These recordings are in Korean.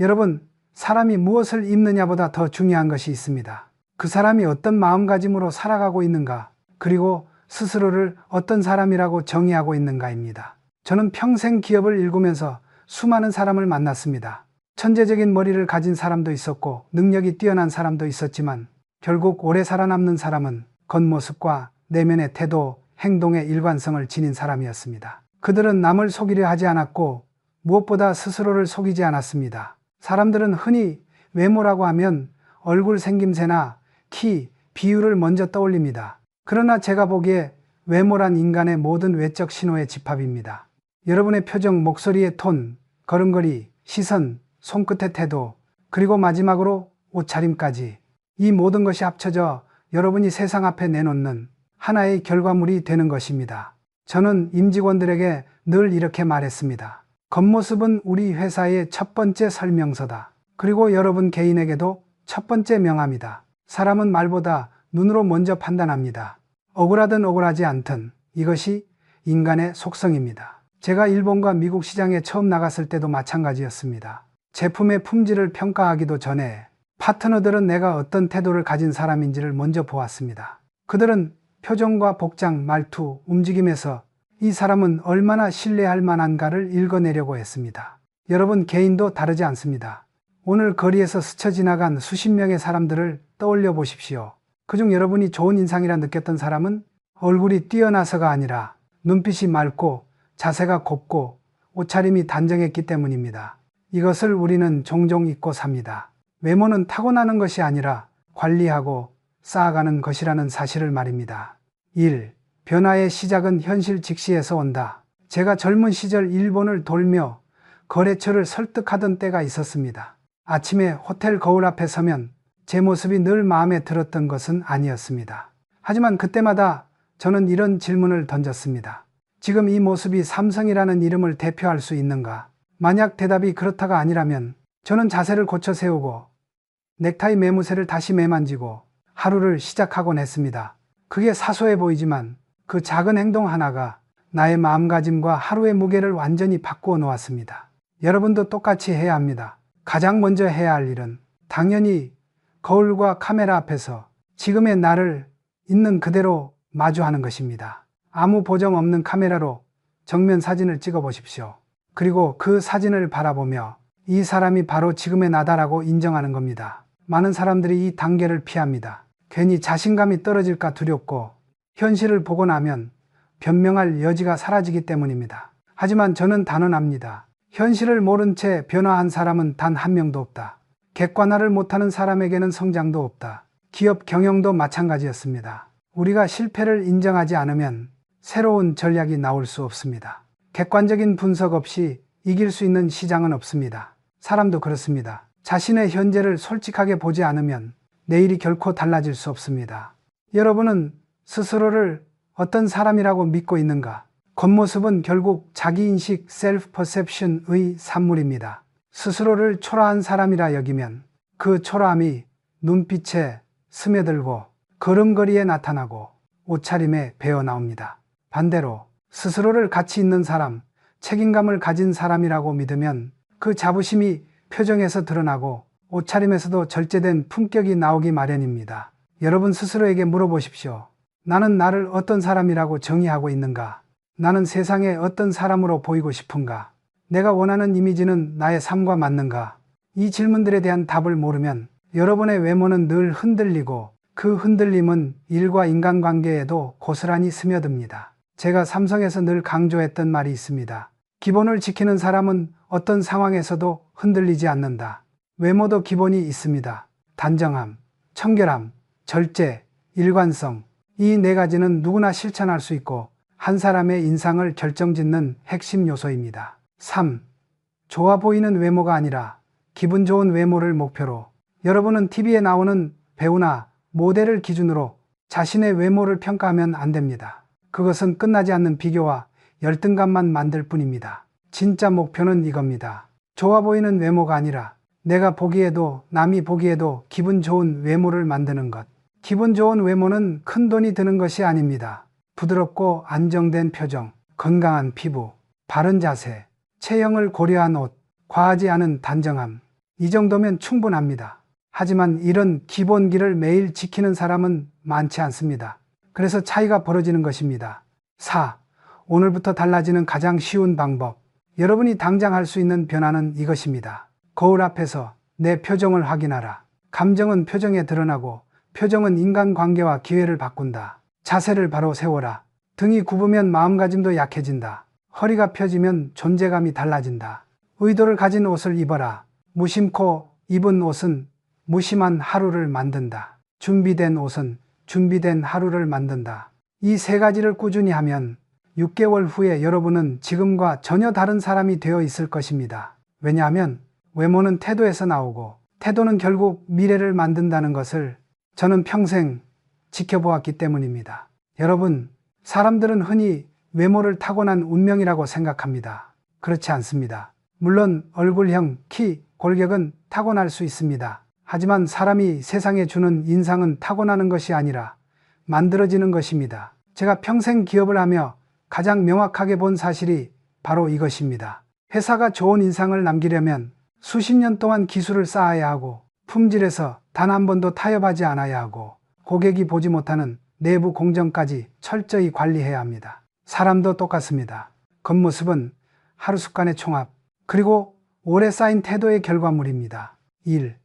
여러분, 사람이 무엇을 입느냐보다 더 중요한 것이 있습니다. 그 사람이 어떤 마음가짐으로 살아가고 있는가, 그리고 스스로를 어떤 사람이라고 정의하고 있는가입니다. 저는 평생 기업을 일구면서 수많은 사람을 만났습니다. 천재적인 머리를 가진 사람도 있었고 능력이 뛰어난 사람도 있었지만 결국 오래 살아남는 사람은 겉모습과 내면의 태도, 행동의 일관성을 지닌 사람이었습니다. 그들은 남을 속이려 하지 않았고 무엇보다 스스로를 속이지 않았습니다. 사람들은 흔히 외모라고 하면 얼굴 생김새나 키, 비율을 먼저 떠올립니다. 그러나 제가 보기에 외모란 인간의 모든 외적 신호의 집합입니다. 여러분의 표정, 목소리의 톤, 걸음걸이, 시선, 손끝의 태도, 그리고 마지막으로 옷차림까지, 이 모든 것이 합쳐져 여러분이 세상 앞에 내놓는 하나의 결과물이 되는 것입니다. 저는 임직원들에게 늘 이렇게 말했습니다. 겉모습은 우리 회사의 첫 번째 설명서다. 그리고 여러분 개인에게도 첫 번째 명함이다. 사람은 말보다 눈으로 먼저 판단합니다. 억울하든 억울하지 않든 이것이 인간의 속성입니다. 제가 일본과 미국 시장에 처음 나갔을 때도 마찬가지였습니다. 제품의 품질을 평가하기도 전에 파트너들은 내가 어떤 태도를 가진 사람인지를 먼저 보았습니다. 그들은 표정과 복장, 말투, 움직임에서 이 사람은 얼마나 신뢰할 만한가를 읽어내려고 했습니다. 여러분 개인도 다르지 않습니다. 오늘 거리에서 스쳐 지나간 수십 명의 사람들을 떠올려 보십시오. 그중 여러분이 좋은 인상이라 느꼈던 사람은 얼굴이 뛰어나서가 아니라 눈빛이 맑고 자세가 곱고 옷차림이 단정했기 때문입니다. 이것을 우리는 종종 잊고 삽니다. 외모는 타고나는 것이 아니라 관리하고 쌓아가는 것이라는 사실을 말입니다. 1. 변화의 시작은 현실 직시에서 온다. 제가 젊은 시절 일본을 돌며 거래처를 설득하던 때가 있었습니다. 아침에 호텔 거울 앞에 서면 제 모습이 늘 마음에 들었던 것은 아니었습니다. 하지만 그때마다 저는 이런 질문을 던졌습니다. 지금 이 모습이 삼성이라는 이름을 대표할 수 있는가? 만약 대답이 그렇다가 아니라면 저는 자세를 고쳐 세우고 넥타이 매무새를 다시 매만지고 하루를 시작하곤 했습니다. 그게 사소해 보이지만 그 작은 행동 하나가 나의 마음가짐과 하루의 무게를 완전히 바꾸어 놓았습니다. 여러분도 똑같이 해야 합니다. 가장 먼저 해야 할 일은 당연히 거울과 카메라 앞에서 지금의 나를 있는 그대로 마주하는 것입니다. 아무 보정 없는 카메라로 정면 사진을 찍어 보십시오. 그리고 그 사진을 바라보며 이 사람이 바로 지금의 나다라고 인정하는 겁니다. 많은 사람들이 이 단계를 피합니다. 괜히 자신감이 떨어질까 두렵고 현실을 보고 나면 변명할 여지가 사라지기 때문입니다. 하지만 저는 단언합니다. 현실을 모른 채 변화한 사람은 단 한 명도 없다. 객관화를 못하는 사람에게는 성장도 없다. 기업 경영도 마찬가지였습니다. 우리가 실패를 인정하지 않으면 새로운 전략이 나올 수 없습니다. 객관적인 분석 없이 이길 수 있는 시장은 없습니다. 사람도 그렇습니다. 자신의 현재를 솔직하게 보지 않으면 내일이 결코 달라질 수 없습니다. 여러분은 스스로를 어떤 사람이라고 믿고 있는가? 겉모습은 결국 자기인식 셀프 퍼셉션의 산물입니다. 스스로를 초라한 사람이라 여기면 그 초라함이 눈빛에 스며들고 걸음걸이에 나타나고 옷차림에 배어 나옵니다. 반대로 스스로를 가치 있는 사람, 책임감을 가진 사람이라고 믿으면 그 자부심이 표정에서 드러나고 옷차림에서도 절제된 품격이 나오기 마련입니다. 여러분 스스로에게 물어보십시오. 나는 나를 어떤 사람이라고 정의하고 있는가? 나는 세상에 어떤 사람으로 보이고 싶은가? 내가 원하는 이미지는 나의 삶과 맞는가? 이 질문들에 대한 답을 모르면 여러분의 외모는 늘 흔들리고 그 흔들림은 일과 인간관계에도 고스란히 스며듭니다. 제가 삼성에서 늘 강조했던 말이 있습니다. 기본을 지키는 사람은 어떤 상황에서도 흔들리지 않는다. 외모도 기본이 있습니다. 단정함, 청결함, 절제, 일관성. 이 네 가지는 누구나 실천할 수 있고 한 사람의 인상을 결정짓는 핵심 요소입니다. 3. 좋아 보이는 외모가 아니라 기분 좋은 외모를 목표로. 여러분은 TV에 나오는 배우나 모델을 기준으로 자신의 외모를 평가하면 안 됩니다. 그것은 끝나지 않는 비교와 열등감만 만들 뿐입니다. 진짜 목표는 이겁니다. 좋아 보이는 외모가 아니라 내가 보기에도 남이 보기에도 기분 좋은 외모를 만드는 것. 기분 좋은 외모는 큰 돈이 드는 것이 아닙니다. 부드럽고 안정된 표정, 건강한 피부, 바른 자세, 체형을 고려한 옷, 과하지 않은 단정함. 이 정도면 충분합니다. 하지만 이런 기본기를 매일 지키는 사람은 많지 않습니다. 그래서 차이가 벌어지는 것입니다. 4. 오늘부터 달라지는 가장 쉬운 방법. 여러분이 당장 할 수 있는 변화는 이것입니다. 거울 앞에서 내 표정을 확인하라. 감정은 표정에 드러나고 표정은 인간관계와 기회를 바꾼다. 자세를 바로 세워라. 등이 굽으면 마음가짐도 약해진다. 허리가 펴지면 존재감이 달라진다. 의도를 가진 옷을 입어라. 무심코 입은 옷은 무심한 하루를 만든다. 준비된 옷은 준비된 하루를 만든다. 이 세 가지를 꾸준히 하면 6개월 후에 여러분은 지금과 전혀 다른 사람이 되어 있을 것입니다. 왜냐하면 외모는 태도에서 나오고 태도는 결국 미래를 만든다는 것을 저는 평생 지켜보았기 때문입니다. 여러분, 사람들은 흔히 외모를 타고난 운명이라고 생각합니다. 그렇지 않습니다. 물론 얼굴형, 키, 골격은 타고날 수 있습니다. 하지만 사람이 세상에 주는 인상은 타고나는 것이 아니라 만들어지는 것입니다. 제가 평생 기업을 하며 가장 명확하게 본 사실이 바로 이것입니다. 회사가 좋은 인상을 남기려면 수십 년 동안 기술을 쌓아야 하고 품질에서 단 한 번도 타협하지 않아야 하고 고객이 보지 못하는 내부 공정까지 철저히 관리해야 합니다. 사람도 똑같습니다. 겉모습은 하루 습관의 총합, 그리고 오래 쌓인 태도의 결과물입니다. 1.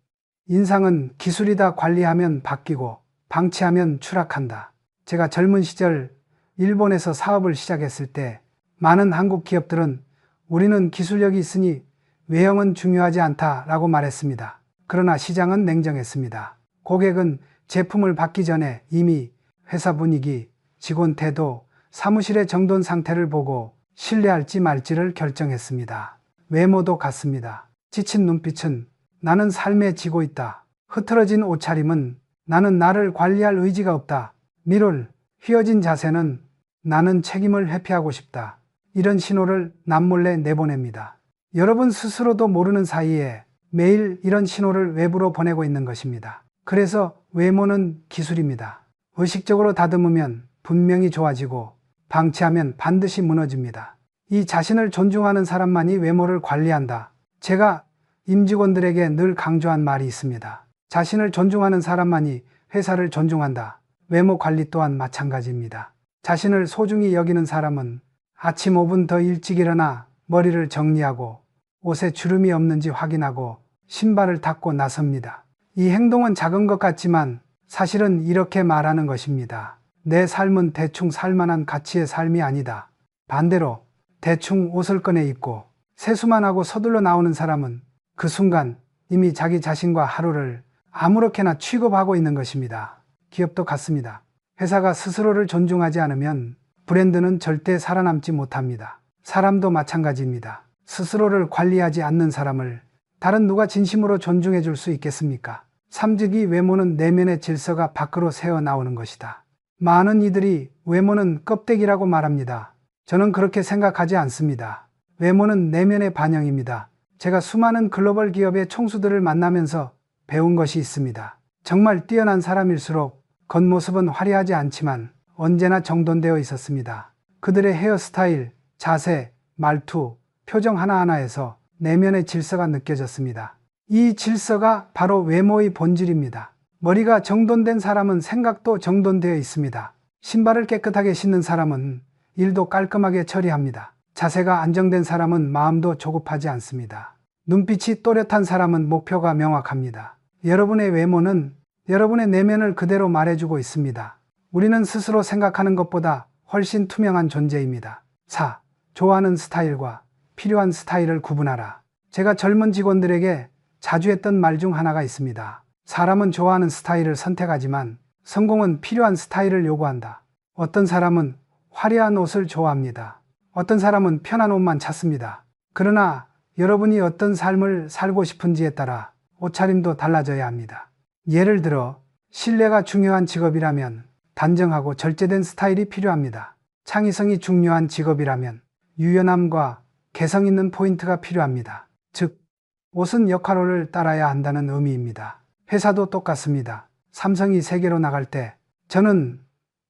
인상은 기술이다. 관리하면 바뀌고 방치하면 추락한다. 제가 젊은 시절 일본에서 사업을 시작했을 때 많은 한국 기업들은 우리는 기술력이 있으니 외형은 중요하지 않다라고 말했습니다. 그러나 시장은 냉정했습니다. 고객은 제품을 받기 전에 이미 회사 분위기, 직원 태도, 사무실의 정돈 상태를 보고 신뢰할지 말지를 결정했습니다. 외모도 같습니다. 지친 눈빛은 나는 삶에 지고 있다. 흐트러진 옷차림은 나는 나를 관리할 의지가 없다. 미룰, 휘어진 자세는 나는 책임을 회피하고 싶다. 이런 신호를 남몰래 내보냅니다. 여러분 스스로도 모르는 사이에 매일 이런 신호를 외부로 보내고 있는 것입니다. 그래서 외모는 기술입니다. 의식적으로 다듬으면 분명히 좋아지고 방치하면 반드시 무너집니다. 이 자신을 존중하는 사람만이 외모를 관리한다. 제가 임직원들에게 늘 강조한 말이 있습니다. 자신을 존중하는 사람만이 회사를 존중한다. 외모 관리 또한 마찬가지입니다. 자신을 소중히 여기는 사람은 아침 5분 더 일찍 일어나 머리를 정리하고 옷에 주름이 없는지 확인하고 신발을 닦고 나섭니다. 이 행동은 작은 것 같지만 사실은 이렇게 말하는 것입니다. 내 삶은 대충 살만한 가치의 삶이 아니다. 반대로 대충 옷을 꺼내 입고 세수만 하고 서둘러 나오는 사람은 그 순간 이미 자기 자신과 하루를 아무렇게나 취급하고 있는 것입니다. 기업도 같습니다. 회사가 스스로를 존중하지 않으면 브랜드는 절대 살아남지 못합니다. 사람도 마찬가지입니다. 스스로를 관리하지 않는 사람을 다른 누가 진심으로 존중해 줄 수 있겠습니까? 삼직이 외모는 내면의 질서가 밖으로 새어 나오는 것이다. 많은 이들이 외모는 껍데기라고 말합니다. 저는 그렇게 생각하지 않습니다. 외모는 내면의 반영입니다. 제가 수많은 글로벌 기업의 총수들을 만나면서 배운 것이 있습니다. 정말 뛰어난 사람일수록 겉모습은 화려하지 않지만 언제나 정돈되어 있었습니다. 그들의 헤어스타일, 자세, 말투, 표정 하나하나에서 내면의 질서가 느껴졌습니다. 이 질서가 바로 외모의 본질입니다. 머리가 정돈된 사람은 생각도 정돈되어 있습니다. 신발을 깨끗하게 신는 사람은 일도 깔끔하게 처리합니다. 자세가 안정된 사람은 마음도 조급하지 않습니다. 눈빛이 또렷한 사람은 목표가 명확합니다. 여러분의 외모는 여러분의 내면을 그대로 말해주고 있습니다. 우리는 스스로 생각하는 것보다 훨씬 투명한 존재입니다. 4. 좋아하는 스타일과 필요한 스타일을 구분하라. 제가 젊은 직원들에게 자주 했던 말 중 하나가 있습니다. 사람은 좋아하는 스타일을 선택하지만 성공은 필요한 스타일을 요구한다. 어떤 사람은 화려한 옷을 좋아합니다. 어떤 사람은 편한 옷만 찾습니다. 그러나 여러분이 어떤 삶을 살고 싶은지에 따라 옷차림도 달라져야 합니다. 예를 들어 신뢰가 중요한 직업이라면 단정하고 절제된 스타일이 필요합니다. 창의성이 중요한 직업이라면 유연함과 개성 있는 포인트가 필요합니다. 즉, 옷은 역할을 따라야 한다는 의미입니다. 회사도 똑같습니다. 삼성이 세계로 나갈 때 저는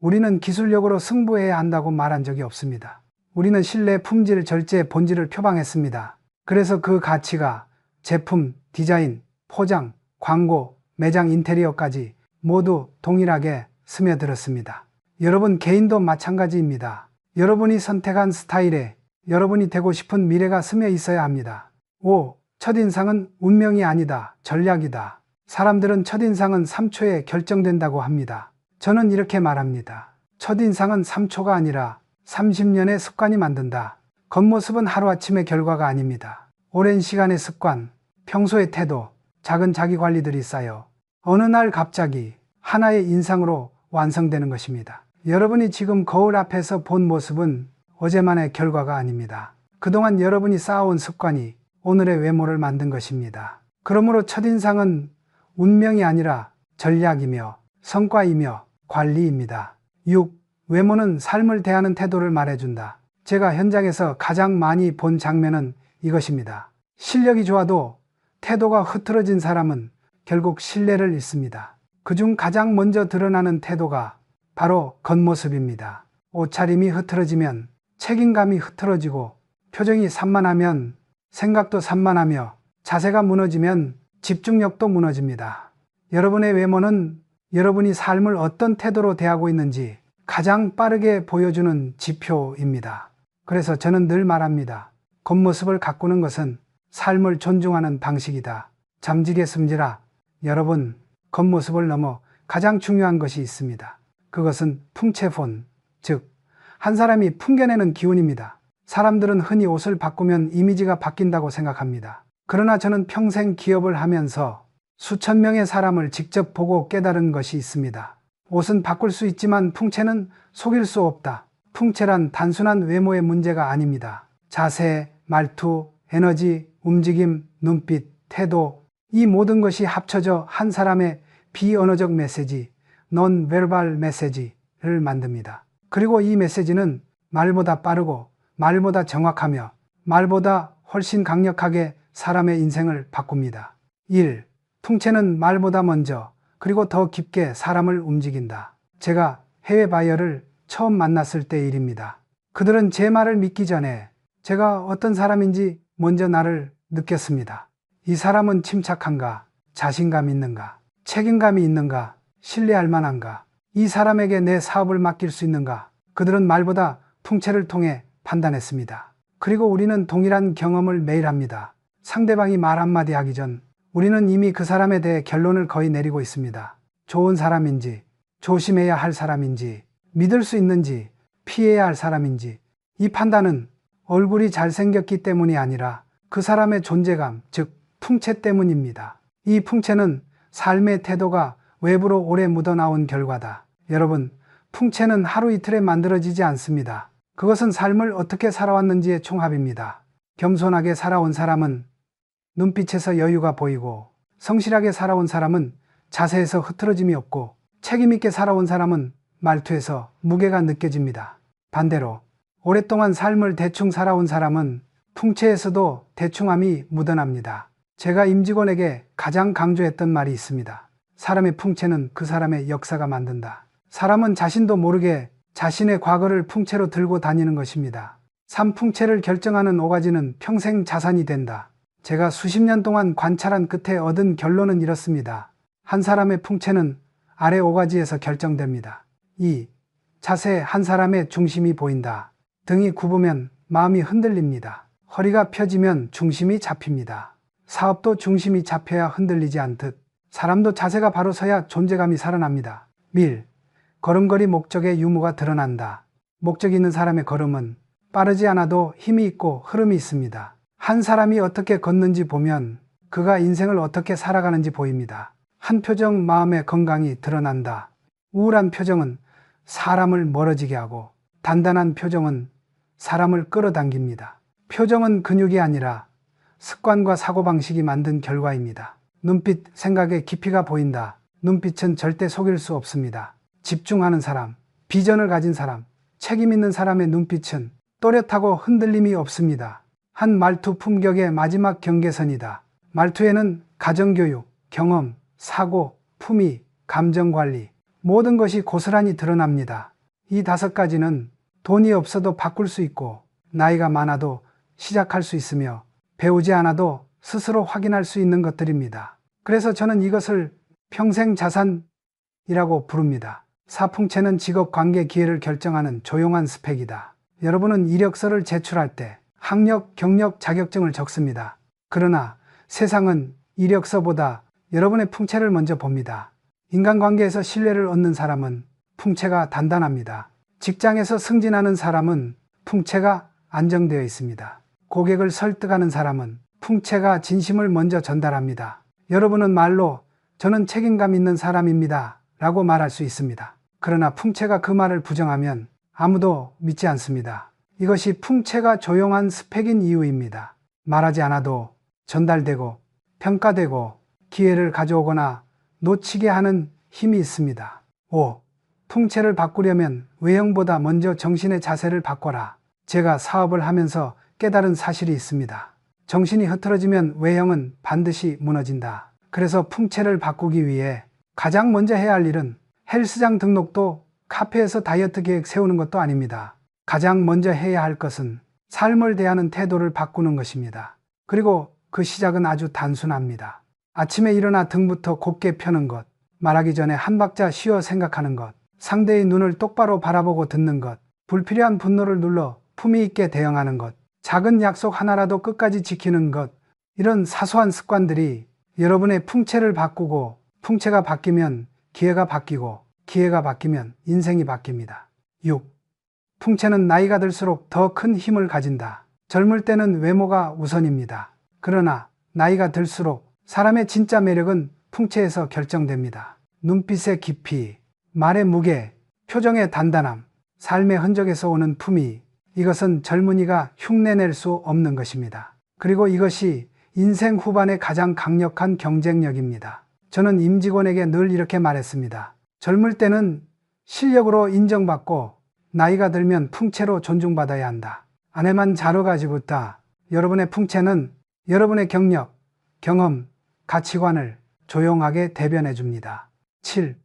우리는 기술력으로 승부해야 한다고 말한 적이 없습니다. 우리는 신뢰, 품질, 절제, 본질을 표방했습니다. 그래서 그 가치가 제품, 디자인, 포장, 광고, 매장 인테리어까지 모두 동일하게 스며들었습니다. 여러분 개인도 마찬가지입니다. 여러분이 선택한 스타일에 여러분이 되고 싶은 미래가 스며 있어야 합니다. 5. 첫인상은 운명이 아니다. 전략이다. 사람들은 첫인상은 3초에 결정된다고 합니다. 저는 이렇게 말합니다. 첫인상은 3초가 아니라 30년의 습관이 만든다. 겉모습은 하루아침의 결과가 아닙니다. 오랜 시간의 습관, 평소의 태도, 작은 자기관리들이 쌓여 어느 날 갑자기 하나의 인상으로 완성되는 것입니다. 여러분이 지금 거울 앞에서 본 모습은 어제만의 결과가 아닙니다. 그동안 여러분이 쌓아온 습관이 오늘의 외모를 만든 것입니다. 그러므로 첫인상은 운명이 아니라 전략이며 성과이며 관리입니다. 6. 외모는 삶을 대하는 태도를 말해준다. 제가 현장에서 가장 많이 본 장면은 이것입니다. 실력이 좋아도 태도가 흐트러진 사람은 결국 신뢰를 잃습니다. 그중 가장 먼저 드러나는 태도가 바로 겉모습입니다. 옷차림이 흐트러지면 책임감이 흐트러지고, 표정이 산만하면 생각도 산만하며, 자세가 무너지면 집중력도 무너집니다. 여러분의 외모는 여러분이 삶을 어떤 태도로 대하고 있는지 가장 빠르게 보여주는 지표입니다. 그래서 저는 늘 말합니다. 겉모습을 가꾸는 것은 삶을 존중하는 방식이다. 잠지게 숨지라. 여러분, 겉모습을 넘어 가장 중요한 것이 있습니다. 그것은 풍채폰, 즉 한 사람이 풍겨내는 기운입니다. 사람들은 흔히 옷을 바꾸면 이미지가 바뀐다고 생각합니다. 그러나 저는 평생 기업을 하면서 수천 명의 사람을 직접 보고 깨달은 것이 있습니다. 옷은 바꿀 수 있지만 풍채는 속일 수 없다. 풍채란 단순한 외모의 문제가 아닙니다. 자세, 말투, 에너지, 움직임, 눈빛, 태도, 이 모든 것이 합쳐져 한 사람의 비언어적 메시지, non-verbal 메시지를 만듭니다. 그리고 이 메시지는 말보다 빠르고 말보다 정확하며 말보다 훨씬 강력하게 사람의 인생을 바꿉니다. 1. 풍채는 말보다 먼저 그리고 더 깊게 사람을 움직인다. 제가 해외 바이어를 처음 만났을 때 일입니다. 그들은 제 말을 믿기 전에 제가 어떤 사람인지 먼저 나를 느꼈습니다. 이 사람은 침착한가? 자신감 있는가? 책임감이 있는가? 신뢰할 만한가? 이 사람에게 내 사업을 맡길 수 있는가? 그들은 말보다 풍채를 통해 판단했습니다. 그리고 우리는 동일한 경험을 매일 합니다. 상대방이 말 한마디 하기 전 우리는 이미 그 사람에 대해 결론을 거의 내리고 있습니다. 좋은 사람인지, 조심해야 할 사람인지, 믿을 수 있는지, 피해야 할 사람인지. 이 판단은 얼굴이 잘생겼기 때문이 아니라 그 사람의 존재감, 즉 풍채 때문입니다. 이 풍채는 삶의 태도가 외부로 오래 묻어나온 결과다. 여러분, 풍채는 하루 이틀에 만들어지지 않습니다. 그것은 삶을 어떻게 살아왔는지의 총합입니다. 겸손하게 살아온 사람은 눈빛에서 여유가 보이고, 성실하게 살아온 사람은 자세에서 흐트러짐이 없고, 책임있게 살아온 사람은 말투에서 무게가 느껴집니다. 반대로 오랫동안 삶을 대충 살아온 사람은 풍채에서도 대충함이 묻어납니다. 제가 임직원에게 가장 강조했던 말이 있습니다. 사람의 풍채는 그 사람의 역사가 만든다. 사람은 자신도 모르게 자신의 과거를 풍채로 들고 다니는 것입니다. 삶 풍채를 결정하는 5가지는 평생 자산이 된다. 제가 수십 년 동안 관찰한 끝에 얻은 결론은 이렇습니다. 한 사람의 풍채는 아래 5가지에서 결정됩니다. 2. 자세, 한 사람의 중심이 보인다. 등이 굽으면 마음이 흔들립니다. 허리가 펴지면 중심이 잡힙니다. 사업도 중심이 잡혀야 흔들리지 않듯 사람도 자세가 바로 서야 존재감이 살아납니다. 밀, 걸음걸이 목적의 유무가 드러난다. 목적이 있는 사람의 걸음은 빠르지 않아도 힘이 있고 흐름이 있습니다. 한 사람이 어떻게 걷는지 보면 그가 인생을 어떻게 살아가는지 보입니다. 한 표정 마음의 건강이 드러난다. 우울한 표정은 사람을 멀어지게 하고 단단한 표정은 사람을 끌어당깁니다. 표정은 근육이 아니라 습관과 사고방식이 만든 결과입니다. 눈빛, 생각의 깊이가 보인다. 눈빛은 절대 속일 수 없습니다. 집중하는 사람, 비전을 가진 사람, 책임 있는 사람의 눈빛은 또렷하고 흔들림이 없습니다. 한 말투 품격의 마지막 경계선이다. 말투에는 가정교육, 경험, 사고, 품위, 감정관리, 모든 것이 고스란히 드러납니다. 이 5가지는 돈이 없어도 바꿀 수 있고, 나이가 많아도 시작할 수 있으며, 배우지 않아도 스스로 확인할 수 있는 것들입니다. 그래서 저는 이것을 평생 자산이라고 부릅니다. 사풍체는 직업 관계 기회를 결정하는 조용한 스펙이다. 여러분은 이력서를 제출할 때 학력, 경력, 자격증을 적습니다. 그러나 세상은 이력서보다 여러분의 풍채를 먼저 봅니다. 인간관계에서 신뢰를 얻는 사람은 풍채가 단단합니다. 직장에서 승진하는 사람은 풍채가 안정되어 있습니다. 고객을 설득하는 사람은 풍채가 진심을 먼저 전달합니다. 여러분은 말로 저는 책임감 있는 사람입니다 라고 말할 수 있습니다. 그러나 풍채가 그 말을 부정하면 아무도 믿지 않습니다. 이것이 풍채가 조용한 스펙인 이유입니다. 말하지 않아도 전달되고 평가되고 기회를 가져오거나 놓치게 하는 힘이 있습니다. 5. 풍채를 바꾸려면 외형보다 먼저 정신의 자세를 바꿔라. 제가 사업을 하면서 깨달은 사실이 있습니다. 정신이 흐트러지면 외형은 반드시 무너진다. 그래서 풍채를 바꾸기 위해 가장 먼저 해야 할 일은 헬스장 등록도 카페에서 다이어트 계획 세우는 것도 아닙니다. 가장 먼저 해야 할 것은 삶을 대하는 태도를 바꾸는 것입니다. 그리고 그 시작은 아주 단순합니다. 아침에 일어나 등부터 곧게 펴는 것, 말하기 전에 한 박자 쉬어 생각하는 것, 상대의 눈을 똑바로 바라보고 듣는 것, 불필요한 분노를 눌러 품위 있게 대응하는 것, 작은 약속 하나라도 끝까지 지키는 것, 이런 사소한 습관들이 여러분의 풍채를 바꾸고 풍채가 바뀌면 기회가 바뀌고 기회가 바뀌면 인생이 바뀝니다. 6. 풍채는 나이가 들수록 더 큰 힘을 가진다. 젊을 때는 외모가 우선입니다. 그러나 나이가 들수록 사람의 진짜 매력은 풍채에서 결정됩니다. 눈빛의 깊이, 말의 무게, 표정의 단단함, 삶의 흔적에서 오는 품위, 이것은 젊은이가 흉내낼 수 없는 것입니다. 그리고 이것이 인생 후반의 가장 강력한 경쟁력입니다. 저는 임직원에게 늘 이렇게 말했습니다. 젊을 때는 실력으로 인정받고 나이가 들면 풍채로 존중받아야 한다. 안에만 자루 가지고 있다. 여러분의 풍채는 여러분의 경력, 경험, 가치관을 조용하게 대변해 줍니다. 7.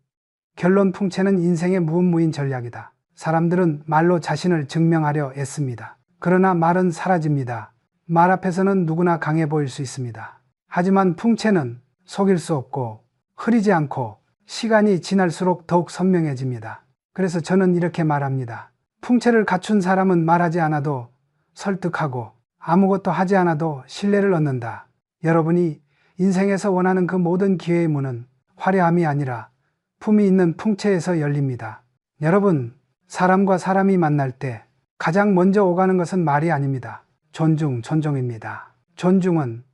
결론 풍채는 인생의 무음무인 전략이다. 사람들은 말로 자신을 증명하려 애씁니다. 그러나 말은 사라집니다. 말 앞에서는 누구나 강해 보일 수 있습니다. 하지만 풍채는 속일 수 없고 흐리지 않고 시간이 지날수록 더욱 선명해집니다. 그래서 저는 이렇게 말합니다. 풍채를 갖춘 사람은 말하지 않아도 설득하고 아무것도 하지 않아도 신뢰를 얻는다. 여러분이 인생에서 원하는 그 모든 기회의 문은 화려함이 아니라 품이 있는 풍채에서 열립니다. 여러분, 사람과 사람이 만날 때 가장 먼저 오가는 것은 말이 아닙니다. 존중입니다. 존중은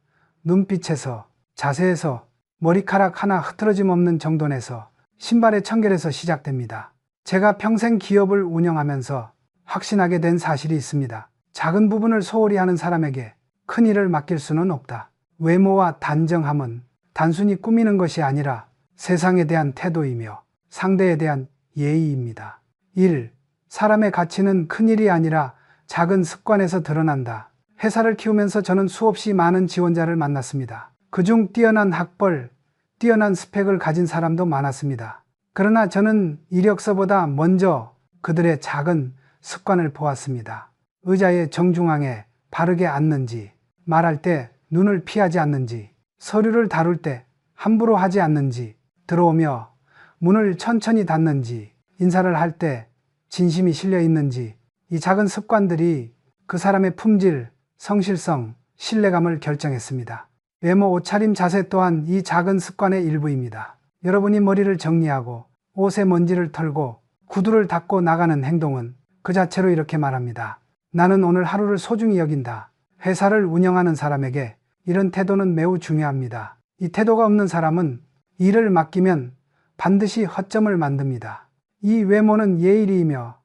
눈빛에서, 자세에서, 머리카락 하나 흐트러짐 없는 정돈에서, 신발의 청결에서 시작됩니다. 제가 평생 기업을 운영하면서 확신하게 된 사실이 있습니다. 작은 부분을 소홀히 하는 사람에게 큰 일을 맡길 수는 없다. 외모와 단정함은 단순히 꾸미는 것이 아니라 세상에 대한 태도이며 상대에 대한 예의입니다. 1. 사람의 가치는 큰 일이 아니라 작은 습관에서 드러난다. 회사를 키우면서 저는 수없이 많은 지원자를 만났습니다. 그중 뛰어난 학벌, 뛰어난 스펙을 가진 사람도 많았습니다. 그러나 저는 이력서보다 먼저 그들의 작은 습관을 보았습니다. 의자의 정중앙에 바르게 앉는지, 말할 때 눈을 피하지 않는지, 서류를 다룰 때 함부로 하지 않는지, 들어오며 문을 천천히 닫는지, 인사를 할 때 진심이 실려 있는지, 이 작은 습관들이 그 사람의 품질, 성실성, 신뢰감을 결정했습니다. 외모, 옷차림, 자세 또한 이 작은 습관의 일부입니다. 여러분이 머리를 정리하고 옷에 먼지를 털고 구두를 닦고 나가는 행동은 그 자체로 이렇게 말합니다. 나는 오늘 하루를 소중히 여긴다. 회사를 운영하는 사람에게 이런 태도는 매우 중요합니다. 이 태도가 없는 사람은 일을 맡기면 반드시 허점을 만듭니다. 이 외모는 예의이며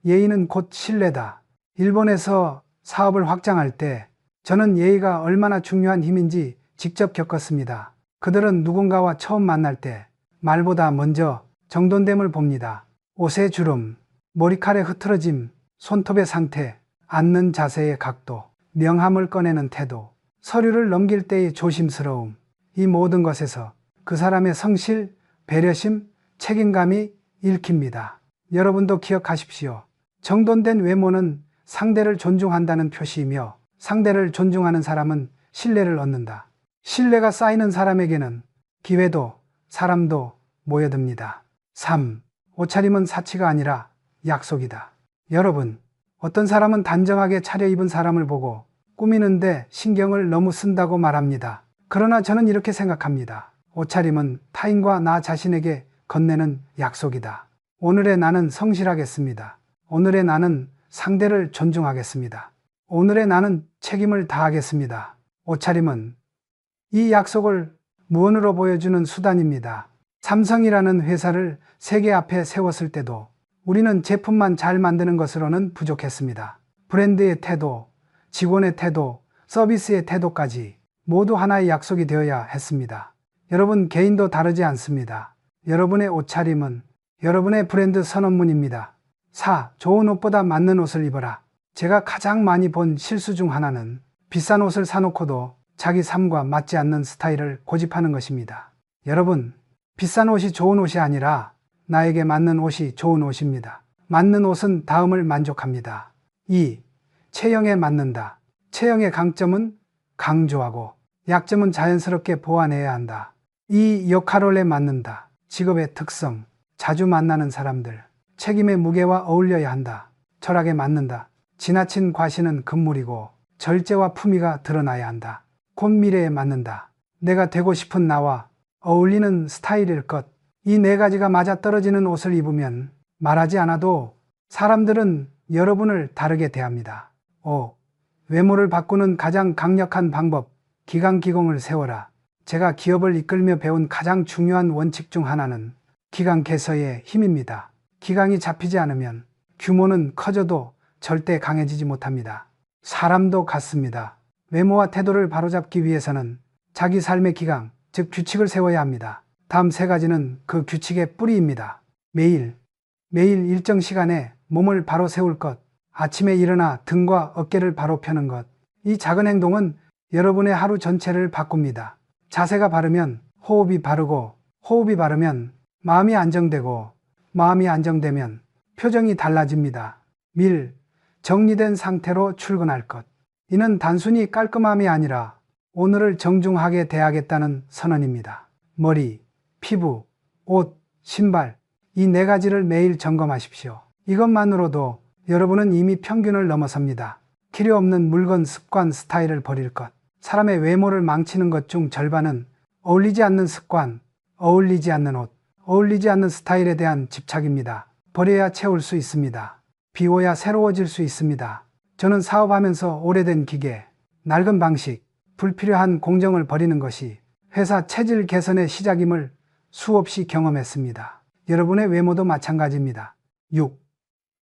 예의는 곧 신뢰다. 일본에서 사업을 확장할 때 저는 예의가 얼마나 중요한 힘인지 직접 겪었습니다. 그들은 누군가와 처음 만날 때 말보다 먼저 정돈됨을 봅니다. 옷의 주름, 머리칼의 흐트러짐, 손톱의 상태, 앉는 자세의 각도, 명함을 꺼내는 태도, 서류를 넘길 때의 조심스러움, 이 모든 것에서 그 사람의 성실, 배려심, 책임감이 읽힙니다. 여러분도 기억하십시오. 정돈된 외모는 상대를 존중한다는 표시이며 상대를 존중하는 사람은 신뢰를 얻는다. 신뢰가 쌓이는 사람에게는 기회도 사람도 모여듭니다. 3. 옷차림은 사치가 아니라 약속이다. 여러분, 어떤 사람은 단정하게 차려입은 사람을 보고 꾸미는데 신경을 너무 쓴다고 말합니다. 그러나 저는 이렇게 생각합니다. 옷차림은 타인과 나 자신에게 건네는 약속이다. 오늘의 나는 성실하겠습니다. 오늘의 나는 상대를 존중하겠습니다. 오늘의 나는 책임을 다하겠습니다. 옷차림은 이 약속을 무언으로 보여주는 수단입니다. 삼성이라는 회사를 세계 앞에 세웠을 때도 우리는 제품만 잘 만드는 것으로는 부족했습니다. 브랜드의 태도, 직원의 태도, 서비스의 태도까지 모두 하나의 약속이 되어야 했습니다. 여러분 개인도 다르지 않습니다. 여러분의 옷차림은 여러분의 브랜드 선언문입니다. 4. 좋은 옷보다 맞는 옷을 입어라. 제가 가장 많이 본 실수 중 하나는 비싼 옷을 사놓고도 자기 삶과 맞지 않는 스타일을 고집하는 것입니다. 여러분, 비싼 옷이 좋은 옷이 아니라 나에게 맞는 옷이 좋은 옷입니다. 맞는 옷은 다음을 만족합니다. 2. 체형에 맞는다. 체형의 강점은 강조하고 약점은 자연스럽게 보완해야 한다. 이 역할에 맞는다. 직업의 특성, 자주 만나는 사람들, 책임의 무게와 어울려야 한다. 철학에 맞는다. 지나친 과시는 금물이고 절제와 품위가 드러나야 한다. 곧 미래에 맞는다. 내가 되고 싶은 나와 어울리는 스타일일 것. 이 네 가지가 맞아떨어지는 옷을 입으면 말하지 않아도 사람들은 여러분을 다르게 대합니다. 5. 외모를 바꾸는 가장 강력한 방법, 기강기공을 세워라. 제가 기업을 이끌며 배운 가장 중요한 원칙 중 하나는 기강 개서의 힘입니다. 기강이 잡히지 않으면 규모는 커져도 절대 강해지지 못합니다. 사람도 같습니다. 외모와 태도를 바로잡기 위해서는 자기 삶의 기강, 즉 규칙을 세워야 합니다. 다음 세 가지는 그 규칙의 뿌리입니다. 매일 일정 시간에 몸을 바로 세울 것, 아침에 일어나 등과 어깨를 바로 펴는 것. 이 작은 행동은 여러분의 하루 전체를 바꿉니다. 자세가 바르면 호흡이 바르고, 호흡이 바르면 마음이 안정되고, 마음이 안정되면 표정이 달라집니다. 밀, 정리된 상태로 출근할 것. 이는 단순히 깔끔함이 아니라 오늘을 정중하게 대하겠다는 선언입니다. 머리, 피부, 옷, 신발, 이 네 가지를 매일 점검하십시오. 이것만으로도 여러분은 이미 평균을 넘어섭니다. 필요 없는 물건, 습관, 스타일을 버릴 것. 사람의 외모를 망치는 것 중 절반은 어울리지 않는 습관, 어울리지 않는 옷, 어울리지 않는 스타일에 대한 집착입니다. 버려야 채울 수 있습니다. 비워야 새로워질 수 있습니다. 저는 사업하면서 오래된 기계, 낡은 방식, 불필요한 공정을 버리는 것이 회사 체질 개선의 시작임을 수없이 경험했습니다. 여러분의 외모도 마찬가지입니다. 6.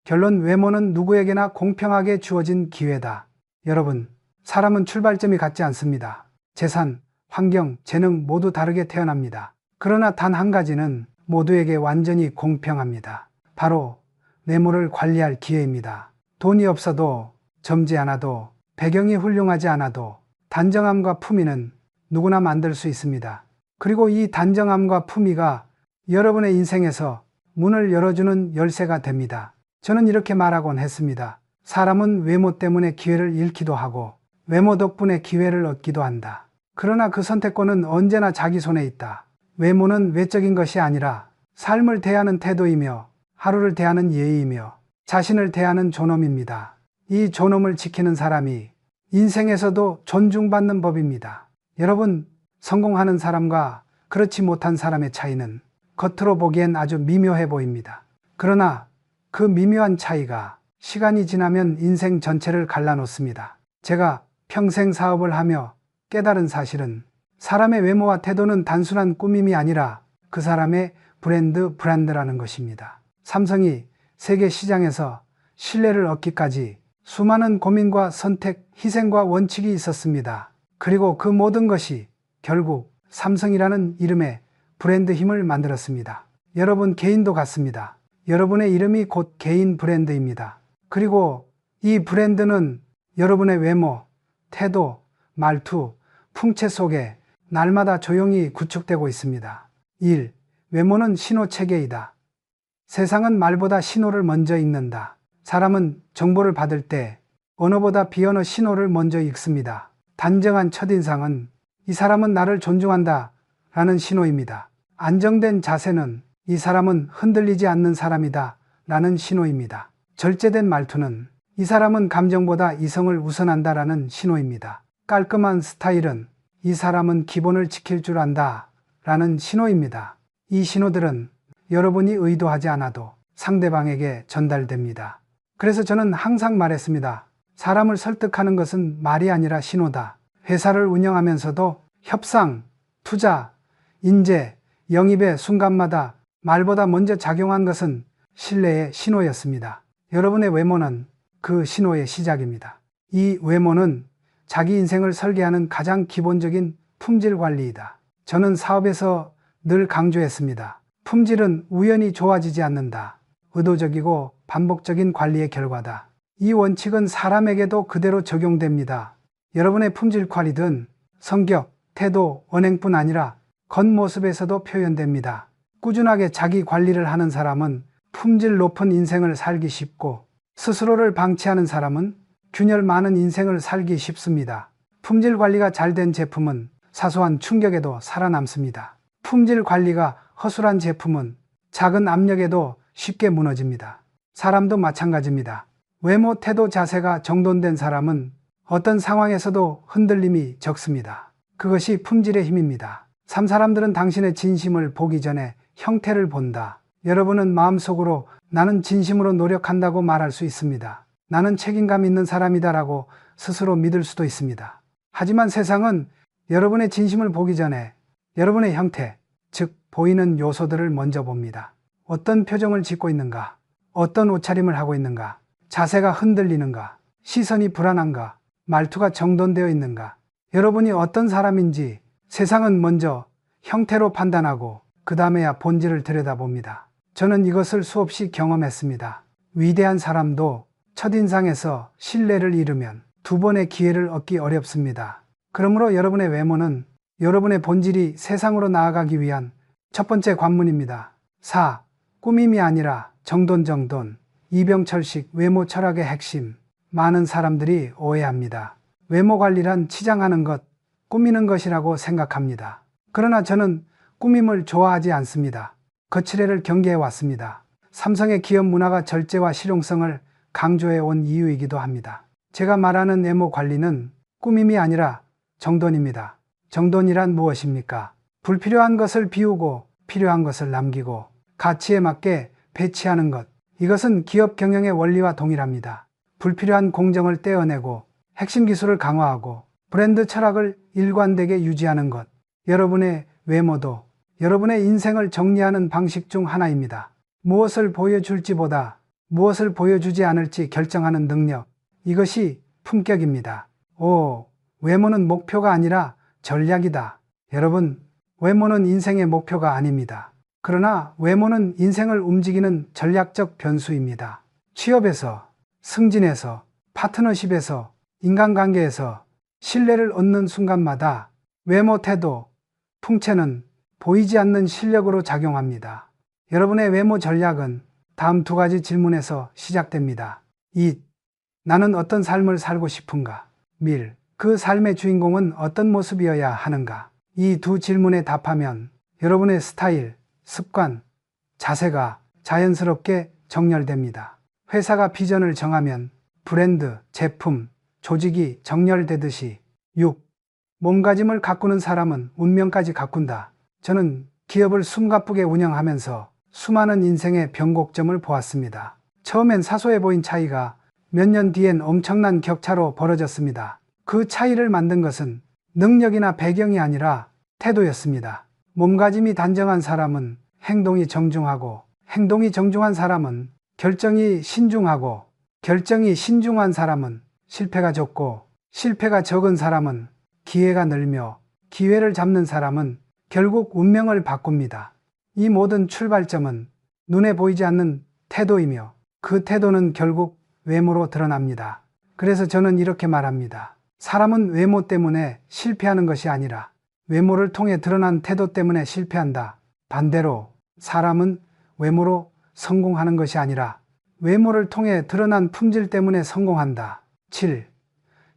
결론, 외모는 누구에게나 공평하게 주어진 기회다. 여러분, 사람은 출발점이 같지 않습니다. 재산, 환경, 재능 모두 다르게 태어납니다. 그러나 단 한 가지는 모두에게 완전히 공평합니다. 바로 외모를 관리할 기회입니다. 돈이 없어도, 젊지 않아도, 배경이 훌륭하지 않아도 단정함과 품위는 누구나 만들 수 있습니다. 그리고 이 단정함과 품위가 여러분의 인생에서 문을 열어주는 열쇠가 됩니다. 저는 이렇게 말하곤 했습니다. 사람은 외모 때문에 기회를 잃기도 하고 외모 덕분에 기회를 얻기도 한다. 그러나 그 선택권은 언제나 자기 손에 있다. 외모는 외적인 것이 아니라 삶을 대하는 태도이며 하루를 대하는 예의이며 자신을 대하는 존엄입니다. 이 존엄을 지키는 사람이 인생에서도 존중받는 법입니다. 여러분, 성공하는 사람과 그렇지 못한 사람의 차이는 겉으로 보기엔 아주 미묘해 보입니다. 그러나 그 미묘한 차이가 시간이 지나면 인생 전체를 갈라놓습니다. 제가 평생 사업을 하며 깨달은 사실은 사람의 외모와 태도는 단순한 꾸밈이 아니라 그 사람의 브랜드라는 것입니다. 삼성이 세계 시장에서 신뢰를 얻기까지 수많은 고민과 선택, 희생과 원칙이 있었습니다. 그리고 그 모든 것이 결국 삼성이라는 이름의 브랜드 힘을 만들었습니다. 여러분 개인도 같습니다. 여러분의 이름이 곧 개인 브랜드입니다. 그리고 이 브랜드는 여러분의 외모, 태도, 말투, 풍채 속에 날마다 조용히 구축되고 있습니다. 1. 외모는 신호체계이다. 세상은 말보다 신호를 먼저 읽는다. 사람은 정보를 받을 때 언어보다 비언어 신호를 먼저 읽습니다. 단정한 첫인상은 이 사람은 나를 존중한다 라는 신호입니다. 안정된 자세는 이 사람은 흔들리지 않는 사람이다 라는 신호입니다. 절제된 말투는 이 사람은 감정보다 이성을 우선한다 라는 신호입니다. 깔끔한 스타일은 이 사람은 기본을 지킬 줄 안다 라는 신호입니다. 이 신호들은 여러분이 의도하지 않아도 상대방에게 전달됩니다. 그래서 저는 항상 말했습니다. 사람을 설득하는 것은 말이 아니라 신호다. 회사를 운영하면서도 협상, 투자, 인재, 영입의 순간마다 말보다 먼저 작용한 것은 신뢰의 신호였습니다. 여러분의 외모는 그 신호의 시작입니다. 이 외모는 자기 인생을 설계하는 가장 기본적인 품질 관리이다. 저는 사업에서 늘 강조했습니다. 품질은 우연히 좋아지지 않는다. 의도적이고 반복적인 관리의 결과다. 이 원칙은 사람에게도 그대로 적용됩니다. 여러분의 품질 관리는 성격, 태도, 언행뿐 아니라 겉모습에서도 표현됩니다. 꾸준하게 자기 관리를 하는 사람은 품질 높은 인생을 살기 쉽고 스스로를 방치하는 사람은 균열 많은 인생을 살기 쉽습니다. 품질 관리가 잘 된 제품은 사소한 충격에도 살아남습니다. 품질 관리가 허술한 제품은 작은 압력에도 쉽게 무너집니다. 사람도 마찬가지입니다. 외모, 태도, 자세가 정돈된 사람은 어떤 상황에서도 흔들림이 적습니다. 그것이 품질의 힘입니다. 사람들은 당신의 진심을 보기 전에 형태를 본다. 여러분은 마음속으로 나는 진심으로 노력한다고 말할 수 있습니다. 나는 책임감 있는 사람이다라고 스스로 믿을 수도 있습니다. 하지만 세상은 여러분의 진심을 보기 전에 여러분의 형태, 즉 보이는 요소들을 먼저 봅니다. 어떤 표정을 짓고 있는가? 어떤 옷차림을 하고 있는가? 자세가 흔들리는가? 시선이 불안한가? 말투가 정돈되어 있는가? 여러분이 어떤 사람인지 세상은 먼저 형태로 판단하고 그 다음에야 본질을 들여다봅니다. 저는 이것을 수없이 경험했습니다. 위대한 사람도 첫인상에서 신뢰를 잃으면 두 번의 기회를 얻기 어렵습니다. 그러므로 여러분의 외모는 여러분의 본질이 세상으로 나아가기 위한 첫 번째 관문입니다. 4. 꾸밈이 아니라 정돈. 이병철식 외모 철학의 핵심. 많은 사람들이 오해합니다. 외모 관리란 치장하는 것, 꾸미는 것이라고 생각합니다. 그러나 저는 꾸밈을 좋아하지 않습니다. 거칠애를 경계해 왔습니다. 삼성의 기업 문화가 절제와 실용성을 강조해 온 이유이기도 합니다. 제가 말하는 외모 관리는 꾸밈이 아니라 정돈입니다. 정돈이란 무엇입니까? 불필요한 것을 비우고 필요한 것을 남기고 가치에 맞게 배치하는 것. 이것은 기업 경영의 원리와 동일합니다. 불필요한 공정을 떼어내고 핵심 기술을 강화하고 브랜드 철학을 일관되게 유지하는 것. 여러분의 외모도 여러분의 인생을 정리하는 방식 중 하나입니다. 무엇을 보여줄지보다 무엇을 보여주지 않을지 결정하는 능력. 이것이 품격입니다. 5. 외모는 목표가 아니라 전략이다. 여러분, 외모는 인생의 목표가 아닙니다. 그러나 외모는 인생을 움직이는 전략적 변수입니다. 취업에서, 승진에서, 파트너십에서, 인간관계에서 신뢰를 얻는 순간마다 외모, 태도, 풍채는 보이지 않는 실력으로 작용합니다. 여러분의 외모 전략은 다음 두 가지 질문에서 시작됩니다. 2. 나는 어떤 삶을 살고 싶은가? 밀. 그 삶의 주인공은 어떤 모습이어야 하는가? 이 두 질문에 답하면 여러분의 스타일, 습관, 자세가 자연스럽게 정렬됩니다. 회사가 비전을 정하면 브랜드, 제품, 조직이 정렬되듯이 6. 몸가짐을 가꾸는 사람은 운명까지 가꾼다. 저는 기업을 숨가쁘게 운영하면서 수많은 인생의 변곡점을 보았습니다. 처음엔 사소해 보인 차이가 몇 년 뒤엔 엄청난 격차로 벌어졌습니다. 그 차이를 만든 것은 능력이나 배경이 아니라 태도였습니다. 몸가짐이 단정한 사람은 행동이 정중하고, 행동이 정중한 사람은 결정이 신중하고, 결정이 신중한 사람은 실패가 적고, 실패가 적은 사람은 기회가 늘며, 기회를 잡는 사람은 결국 운명을 바꿉니다. 이 모든 출발점은 눈에 보이지 않는 태도이며 그 태도는 결국 외모로 드러납니다. 그래서 저는 이렇게 말합니다. 사람은 외모 때문에 실패하는 것이 아니라 외모를 통해 드러난 태도 때문에 실패한다. 반대로 사람은 외모로 성공하는 것이 아니라 외모를 통해 드러난 품질 때문에 성공한다. 7.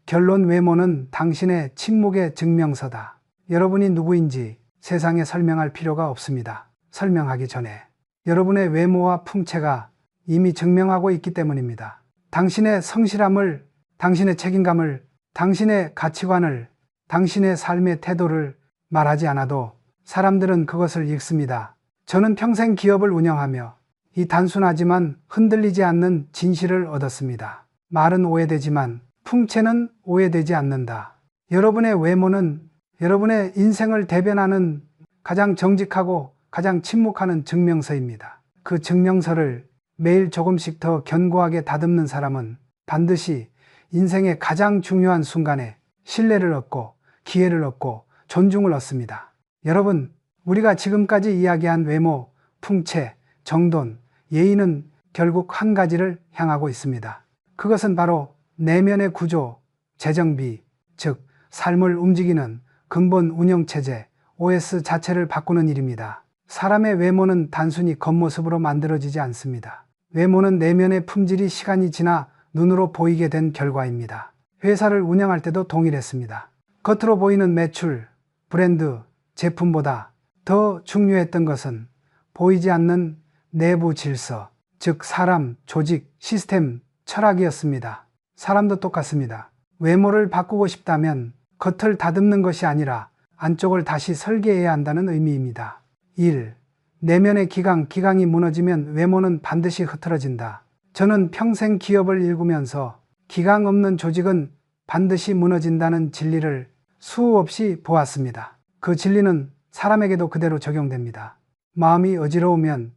결론 외모는 당신의 침묵의 증명서다. 여러분이 누구인지 세상에 설명할 필요가 없습니다. 설명하기 전에 여러분의 외모와 풍채가 이미 증명하고 있기 때문입니다. 당신의 성실함을, 당신의 책임감을, 당신의 가치관을, 당신의 삶의 태도를 말하지 않아도 사람들은 그것을 읽습니다. 저는 평생 기업을 운영하며 이 단순하지만 흔들리지 않는 진실을 얻었습니다. 말은 오해되지만 풍채는 오해되지 않는다. 여러분의 외모는 여러분의 인생을 대변하는 가장 정직하고 가장 침묵하는 증명서입니다. 그 증명서를 매일 조금씩 더 견고하게 다듬는 사람은 반드시 인생의 가장 중요한 순간에 신뢰를 얻고 기회를 얻고 존중을 얻습니다. 여러분, 우리가 지금까지 이야기한 외모, 풍채, 정돈, 예의는 결국 한 가지를 향하고 있습니다. 그것은 바로 내면의 구조, 재정비, 즉 삶을 움직이는 근본 운영체제, OS 자체를 바꾸는 일입니다. 사람의 외모는 단순히 겉모습으로 만들어지지 않습니다. 외모는 내면의 품질이 시간이 지나 눈으로 보이게 된 결과입니다. 회사를 운영할 때도 동일했습니다. 겉으로 보이는 매출, 브랜드, 제품보다 더 중요했던 것은 보이지 않는 내부 질서, 즉 사람, 조직, 시스템, 철학이었습니다. 사람도 똑같습니다. 외모를 바꾸고 싶다면 겉을 다듬는 것이 아니라 안쪽을 다시 설계해야 한다는 의미입니다. 1. 내면의 기강이 무너지면 외모는 반드시 흐트러진다. 저는 평생 기업을 일구면서 기강 없는 조직은 반드시 무너진다는 진리를 수없이 보았습니다. 그 진리는 사람에게도 그대로 적용됩니다. 마음이 어지러우면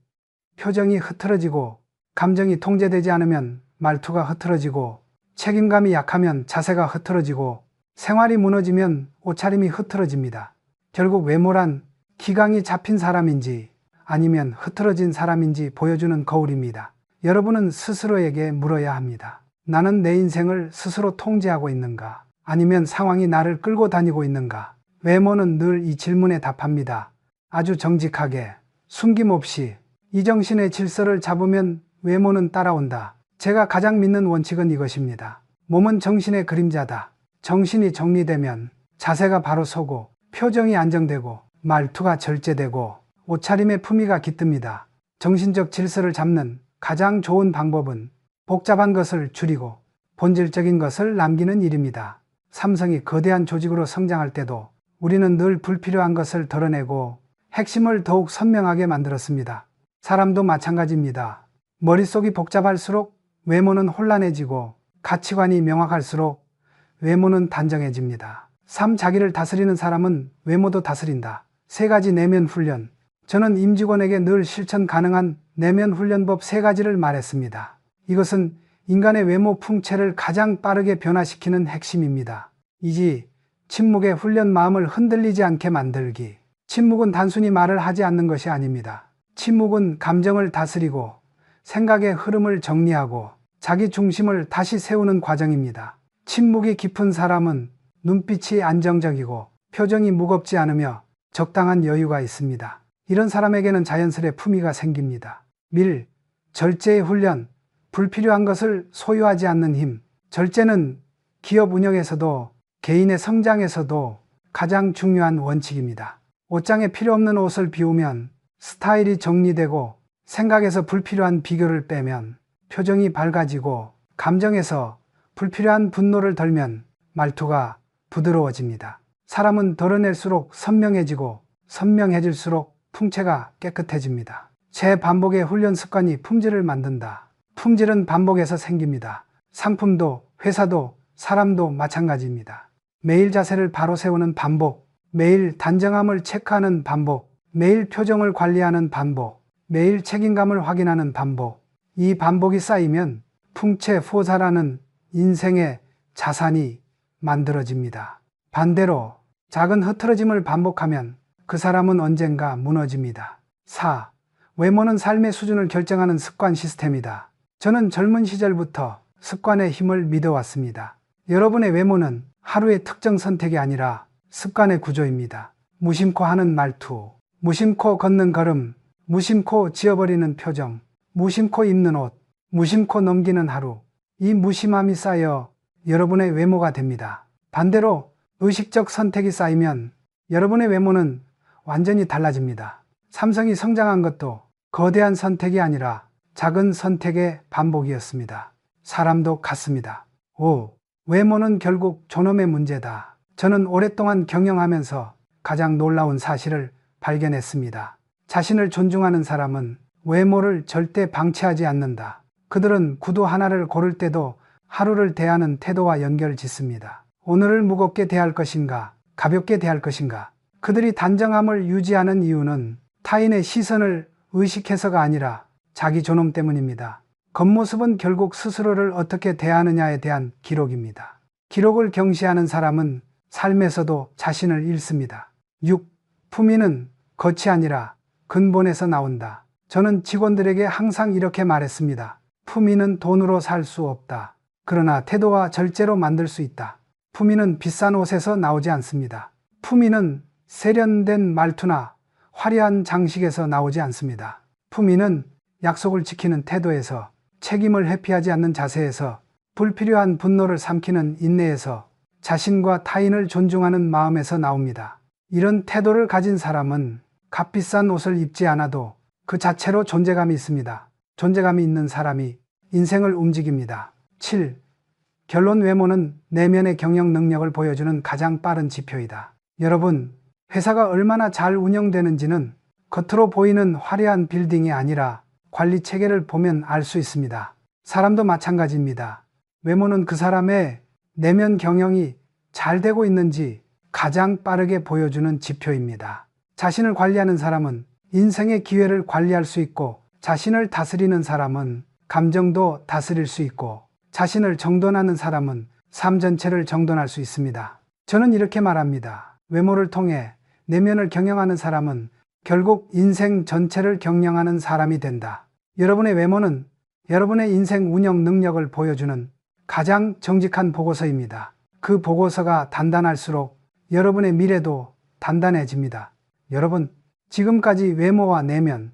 표정이 흐트러지고, 감정이 통제되지 않으면 말투가 흐트러지고, 책임감이 약하면 자세가 흐트러지고, 생활이 무너지면 옷차림이 흐트러집니다. 결국 외모란 기강이 잡힌 사람인지 아니면 흐트러진 사람인지 보여주는 거울입니다. 여러분은 스스로에게 물어야 합니다. 나는 내 인생을 스스로 통제하고 있는가? 아니면 상황이 나를 끌고 다니고 있는가? 외모는 늘 이 질문에 답합니다. 아주 정직하게, 숨김없이. 이 정신의 질서를 잡으면 외모는 따라온다. 제가 가장 믿는 원칙은 이것입니다. 몸은 정신의 그림자다. 정신이 정리되면 자세가 바로 서고, 표정이 안정되고, 말투가 절제되고, 옷차림의 품위가 깃듭니다. 정신적 질서를 잡는 가장 좋은 방법은 복잡한 것을 줄이고 본질적인 것을 남기는 일입니다. 삼성이 거대한 조직으로 성장할 때도 우리는 늘 불필요한 것을 덜어내고 핵심을 더욱 선명하게 만들었습니다. 사람도 마찬가지입니다. 머릿속이 복잡할수록 외모는 혼란해지고, 가치관이 명확할수록 외모는 단정해집니다. 삶 자기를 다스리는 사람은 외모도 다스린다. 3가지 내면 훈련. 저는 임직원에게 늘 실천 가능한 내면 훈련법 3가지를 말했습니다. 이것은 인간의 외모 풍채를 가장 빠르게 변화시키는 핵심입니다. 이지, 침묵의 훈련. 마음을 흔들리지 않게 만들기. 침묵은 단순히 말을 하지 않는 것이 아닙니다. 침묵은 감정을 다스리고 생각의 흐름을 정리하고 자기 중심을 다시 세우는 과정입니다. 침묵이 깊은 사람은 눈빛이 안정적이고 표정이 무겁지 않으며 적당한 여유가 있습니다. 이런 사람에게는 자연스레 품위가 생깁니다. 밀, 절제의 훈련. 불필요한 것을 소유하지 않는 힘. 절제는 기업 운영에서도 개인의 성장에서도 가장 중요한 원칙입니다. 옷장에 필요 없는 옷을 비우면 스타일이 정리되고, 생각에서 불필요한 비교를 빼면 표정이 밝아지고, 감정에서 불필요한 분노를 덜면 말투가 부드러워집니다. 사람은 덜어낼수록 선명해지고, 선명해질수록 풍채가 깨끗해집니다. 재반복의 훈련 습관이 품질을 만든다. 품질은 반복에서 생깁니다. 상품도, 회사도, 사람도 마찬가지입니다. 매일 자세를 바로 세우는 반복, 매일 단정함을 체크하는 반복, 매일 표정을 관리하는 반복, 매일 책임감을 확인하는 반복. 이 반복이 쌓이면 풍채포사라는 인생의 자산이 만들어집니다. 반대로 작은 흐트러짐을 반복하면 그 사람은 언젠가 무너집니다. 4. 외모는 삶의 수준을 결정하는 습관 시스템이다. 저는 젊은 시절부터 습관의 힘을 믿어왔습니다. 여러분의 외모는 하루의 특정 선택이 아니라 습관의 구조입니다. 무심코 하는 말투, 무심코 걷는 걸음, 무심코 지어버리는 표정, 무심코 입는 옷, 무심코 넘기는 하루. 이 무심함이 쌓여 여러분의 외모가 됩니다. 반대로 의식적 선택이 쌓이면 여러분의 외모는 완전히 달라집니다. 삼성이 성장한 것도 거대한 선택이 아니라 작은 선택의 반복이었습니다. 사람도 같습니다. 5. 외모는 결국 존엄의 문제다. 저는 오랫동안 경영하면서 가장 놀라운 사실을 발견했습니다. 자신을 존중하는 사람은 외모를 절대 방치하지 않는다. 그들은 구두 하나를 고를 때도 하루를 대하는 태도와 연결 짓습니다. 오늘을 무겁게 대할 것인가, 가볍게 대할 것인가. 그들이 단정함을 유지하는 이유는 타인의 시선을 의식해서가 아니라 자기 존엄 때문입니다. 겉모습은 결국 스스로를 어떻게 대하느냐에 대한 기록입니다. 기록을 경시하는 사람은 삶에서도 자신을 잃습니다. 6. 품위는 겉이 아니라 근본에서 나온다. 저는 직원들에게 항상 이렇게 말했습니다. 품위는 돈으로 살 수 없다. 그러나 태도와 절제로 만들 수 있다. 품위는 비싼 옷에서 나오지 않습니다. 품위는 세련된 말투나 화려한 장식에서 나오지 않습니다. 품위는 약속을 지키는 태도에서, 책임을 회피하지 않는 자세에서, 불필요한 분노를 삼키는 인내에서, 자신과 타인을 존중하는 마음에서 나옵니다. 이런 태도를 가진 사람은 값비싼 옷을 입지 않아도 그 자체로 존재감이 있습니다. 존재감이 있는 사람이 인생을 움직입니다. 7. 결론 외모는 내면의 경영 능력을 보여주는 가장 빠른 지표이다. 여러분, 회사가 얼마나 잘 운영되는지는 겉으로 보이는 화려한 빌딩이 아니라 관리 체계를 보면 알 수 있습니다. 사람도 마찬가지입니다. 외모는 그 사람의 내면 경영이 잘 되고 있는지 가장 빠르게 보여주는 지표입니다. 자신을 관리하는 사람은 인생의 기회를 관리할 수 있고, 자신을 다스리는 사람은 감정도 다스릴 수 있고, 자신을 정돈하는 사람은 삶 전체를 정돈할 수 있습니다. 저는 이렇게 말합니다. 외모를 통해 내면을 경영하는 사람은 결국 인생 전체를 경영하는 사람이 된다. 여러분의 외모는 여러분의 인생 운영 능력을 보여주는 가장 정직한 보고서입니다. 그 보고서가 단단할수록 여러분의 미래도 단단해집니다. 여러분, 지금까지 외모와 내면,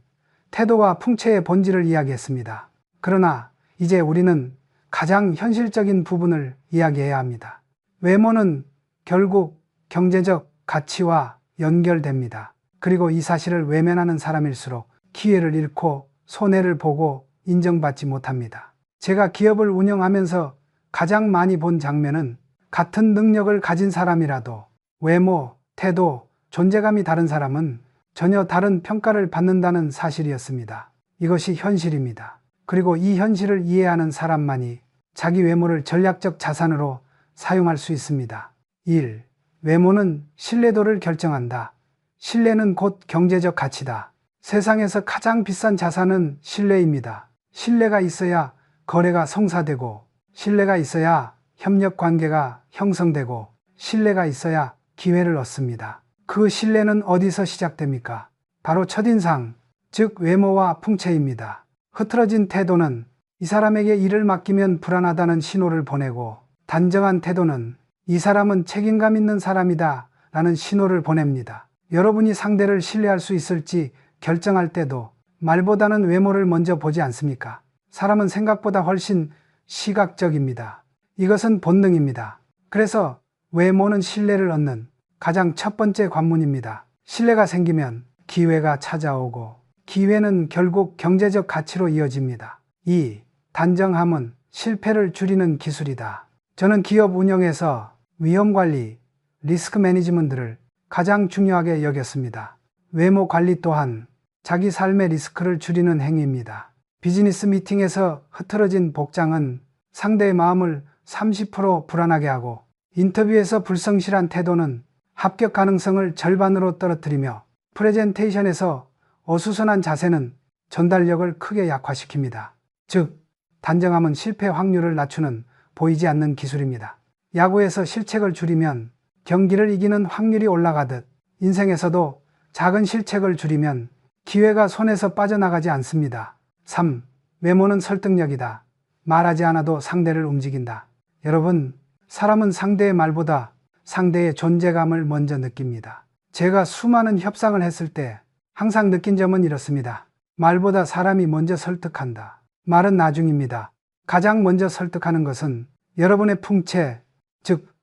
태도와 풍채의 본질을 이야기했습니다. 그러나 이제 우리는 가장 현실적인 부분을 이야기해야 합니다. 외모는 결국 경제적 가치와 연결됩니다. 그리고 이 사실을 외면하는 사람일수록 기회를 잃고 손해를 보고 인정받지 못합니다. 제가 기업을 운영하면서 가장 많이 본 장면은 같은 능력을 가진 사람이라도 외모, 태도, 존재감이 다른 사람은 전혀 다른 평가를 받는다는 사실이었습니다. 이것이 현실입니다. 그리고 이 현실을 이해하는 사람만이 자기 외모를 전략적 자산으로 사용할 수 있습니다. 1. 외모는 신뢰도를 결정한다. 신뢰는 곧 경제적 가치다. 세상에서 가장 비싼 자산은 신뢰입니다. 신뢰가 있어야 거래가 성사되고, 신뢰가 있어야 협력 관계가 형성되고, 신뢰가 있어야 기회를 얻습니다. 그 신뢰는 어디서 시작됩니까? 바로 첫인상, 즉 외모와 풍채입니다. 흐트러진 태도는 이 사람에게 일을 맡기면 불안하다는 신호를 보내고, 단정한 태도는 이 사람은 책임감 있는 사람이다 라는 신호를 보냅니다. 여러분이 상대를 신뢰할 수 있을지 결정할 때도 말보다는 외모를 먼저 보지 않습니까? 사람은 생각보다 훨씬 시각적입니다. 이것은 본능입니다. 그래서 외모는 신뢰를 얻는 가장 첫 번째 관문입니다. 신뢰가 생기면 기회가 찾아오고, 기회는 결국 경제적 가치로 이어집니다. 2. 단정함은 실패를 줄이는 기술이다. 저는 기업 운영에서 위험관리, 리스크 매니지먼트를 가장 중요하게 여겼습니다. 외모 관리 또한 자기 삶의 리스크를 줄이는 행위입니다. 비즈니스 미팅에서 흐트러진 복장은 상대의 마음을 30% 불안하게 하고, 인터뷰에서 불성실한 태도는 합격 가능성을 절반으로 떨어뜨리며, 프레젠테이션에서 어수선한 자세는 전달력을 크게 약화시킵니다. 즉, 단정함은 실패 확률을 낮추는 보이지 않는 기술입니다. 야구에서 실책을 줄이면 경기를 이기는 확률이 올라가듯, 인생에서도 작은 실책을 줄이면 기회가 손에서 빠져나가지 않습니다. 3. 외모는 설득력이다. 말하지 않아도 상대를 움직인다. 여러분, 사람은 상대의 말보다 상대의 존재감을 먼저 느낍니다. 제가 수많은 협상을 했을 때 항상 느낀 점은 이렇습니다. 말보다 사람이 먼저 설득한다. 말은 나중입니다. 가장 먼저 설득하는 것은 여러분의 풍채, 즉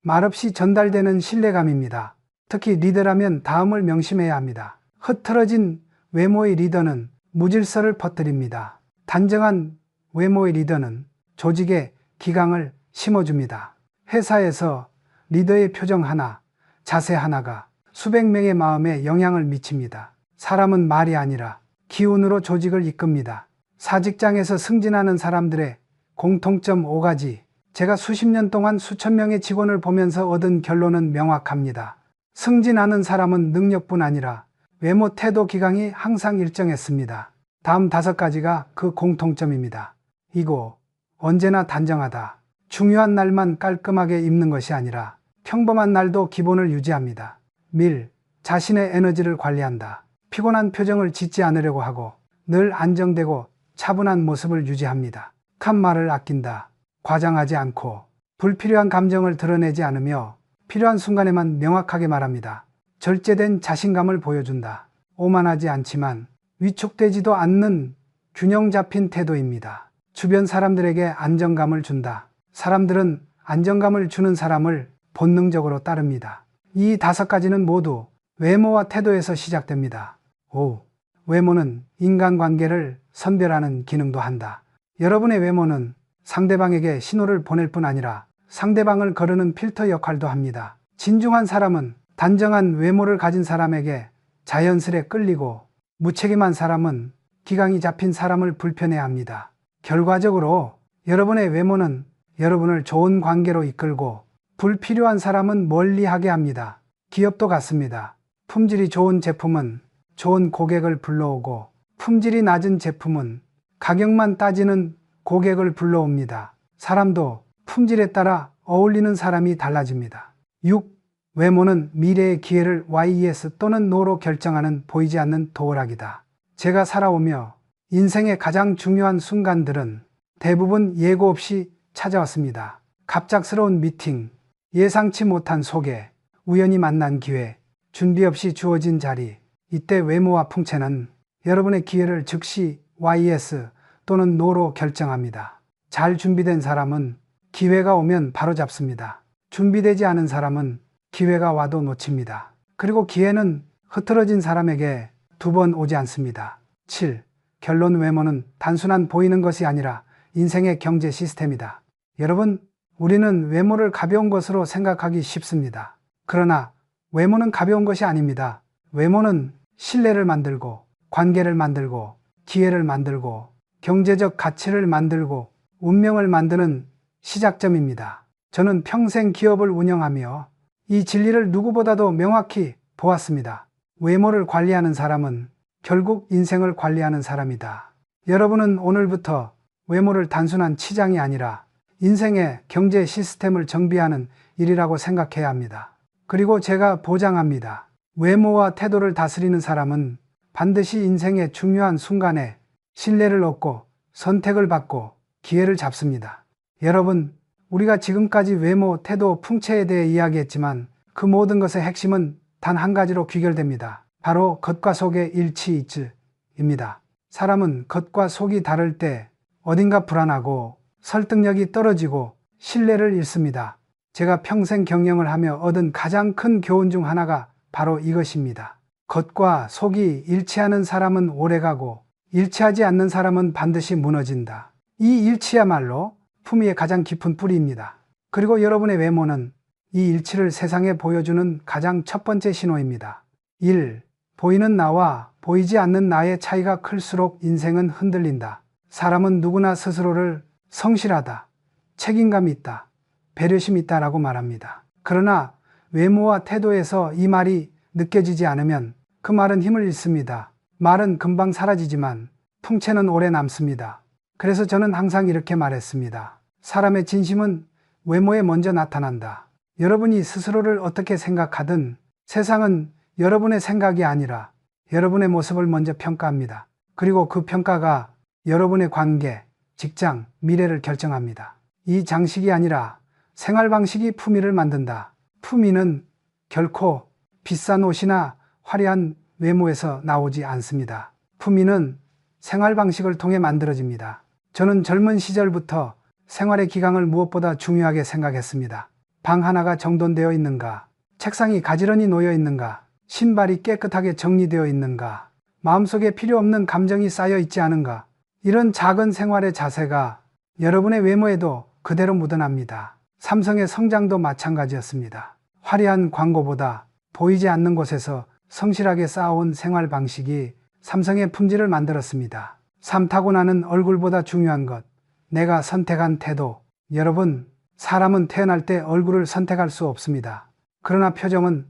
말없이 전달되는 신뢰감입니다. 특히 리더라면 다음을 명심해야 합니다. 흐트러진 외모의 리더는 무질서를 퍼뜨립니다. 단정한 외모의 리더는 조직에 기강을 심어줍니다. 회사에서 리더의 표정 하나, 자세 하나가 수백 명의 마음에 영향을 미칩니다. 사람은 말이 아니라 기운으로 조직을 이끕니다. 사직장에서 승진하는 사람들의 공통점 5가지. 제가 수십 년 동안 수천 명의 직원을 보면서 얻은 결론은 명확합니다. 승진하는 사람은 능력뿐 아니라 외모, 태도, 기강이 항상 일정했습니다. 다음 5가지가 그 공통점입니다. 이고 언제나 단정하다. 중요한 날만 깔끔하게 입는 것이 아니라 평범한 날도 기본을 유지합니다. 밀, 자신의 에너지를 관리한다. 피곤한 표정을 짓지 않으려고 하고 늘 안정되고 차분한 모습을 유지합니다. 한 말을 아낀다. 과장하지 않고 불필요한 감정을 드러내지 않으며 필요한 순간에만 명확하게 말합니다. 절제된 자신감을 보여준다. 오만하지 않지만 위축되지도 않는 균형 잡힌 태도입니다. 주변 사람들에게 안정감을 준다. 사람들은 안정감을 주는 사람을 본능적으로 따릅니다. 이 5가지는 모두 외모와 태도에서 시작됩니다. 5. 외모는 인간관계를 선별하는 기능도 한다. 여러분의 외모는 상대방에게 신호를 보낼 뿐 아니라 상대방을 거르는 필터 역할도 합니다. 진중한 사람은 단정한 외모를 가진 사람에게 자연스레 끌리고 무책임한 사람은 기강이 잡힌 사람을 불편해합니다. 결과적으로 여러분의 외모는 여러분을 좋은 관계로 이끌고 불필요한 사람은 멀리하게 합니다. 기업도 같습니다. 품질이 좋은 제품은 좋은 고객을 불러오고 품질이 낮은 제품은 가격만 따지는 고객을 불러옵니다. 사람도 품질에 따라 어울리는 사람이 달라집니다. 6. 외모는 미래의 기회를 yes 또는 no로 결정하는 보이지 않는 도어락이다. 제가 살아오며 인생의 가장 중요한 순간들은 대부분 예고 없이 찾아왔습니다. 갑작스러운 미팅, 예상치 못한 소개, 우연히 만난 기회, 준비 없이 주어진 자리. 이때 외모와 풍채는 여러분의 기회를 즉시 yes 또는 no로 결정합니다. 잘 준비된 사람은 기회가 오면 바로 잡습니다. 준비되지 않은 사람은 기회가 와도 놓칩니다. 그리고 기회는 흐트러진 사람에게 2번 오지 않습니다. 7. 결론, 외모는 단순한 보이는 것이 아니라 인생의 경제 시스템이다. 여러분, 우리는 외모를 가벼운 것으로 생각하기 쉽습니다. 그러나 외모는 가벼운 것이 아닙니다. 외모는 신뢰를 만들고 관계를 만들고 기회를 만들고 경제적 가치를 만들고 운명을 만드는 시작점입니다. 저는 평생 기업을 운영하며 이 진리를 누구보다도 명확히 보았습니다. 외모를 관리하는 사람은 결국 인생을 관리하는 사람이다. 여러분은 오늘부터 외모를 단순한 치장이 아니라 인생의 경제 시스템을 정비하는 일이라고 생각해야 합니다. 그리고 제가 보장합니다. 외모와 태도를 다스리는 사람은 반드시 인생의 중요한 순간에 신뢰를 얻고 선택을 받고 기회를 잡습니다. 여러분, 우리가 지금까지 외모, 태도, 풍채에 대해 이야기했지만 그 모든 것의 핵심은 단 한 가지로 귀결됩니다. 바로 겉과 속의 일치이즈입니다. 사람은 겉과 속이 다를 때 어딘가 불안하고 설득력이 떨어지고 신뢰를 잃습니다. 제가 평생 경영을 하며 얻은 가장 큰 교훈 중 하나가 바로 이것입니다. 겉과 속이 일치하는 사람은 오래가고 일치하지 않는 사람은 반드시 무너진다. 이 일치야말로 품위의 가장 깊은 뿌리입니다. 그리고 여러분의 외모는 이 일치를 세상에 보여주는 가장 첫 번째 신호입니다. 1. 보이는 나와 보이지 않는 나의 차이가 클수록 인생은 흔들린다. 사람은 누구나 스스로를 성실하다, 책임감이 있다, 배려심이 있다라고 말합니다. 그러나 외모와 태도에서 이 말이 느껴지지 않으면 그 말은 힘을 잃습니다. 말은 금방 사라지지만 풍채는 오래 남습니다. 그래서 저는 항상 이렇게 말했습니다. 사람의 진심은 외모에 먼저 나타난다. 여러분이 스스로를 어떻게 생각하든 세상은 여러분의 생각이 아니라 여러분의 모습을 먼저 평가합니다. 그리고 그 평가가 여러분의 관계, 직장, 미래를 결정합니다. 이 장식이 아니라 생활 방식이 품위를 만든다. 품위는 결코 비싼 옷이나 화려한 외모에서 나오지 않습니다. 품위는 생활 방식을 통해 만들어집니다. 저는 젊은 시절부터 생활의 기강을 무엇보다 중요하게 생각했습니다. 방 하나가 정돈되어 있는가? 책상이 가지런히 놓여 있는가? 신발이 깨끗하게 정리되어 있는가? 마음속에 필요 없는 감정이 쌓여 있지 않은가? 이런 작은 생활의 자세가 여러분의 외모에도 그대로 묻어납니다. 삼성의 성장도 마찬가지였습니다. 화려한 광고보다 보이지 않는 곳에서 성실하게 쌓아온 생활 방식이 삼성의 품질을 만들었습니다. 삶 타고 나는 얼굴보다 중요한 것, 내가 선택한 태도. 여러분, 사람은 태어날 때 얼굴을 선택할 수 없습니다. 그러나 표정은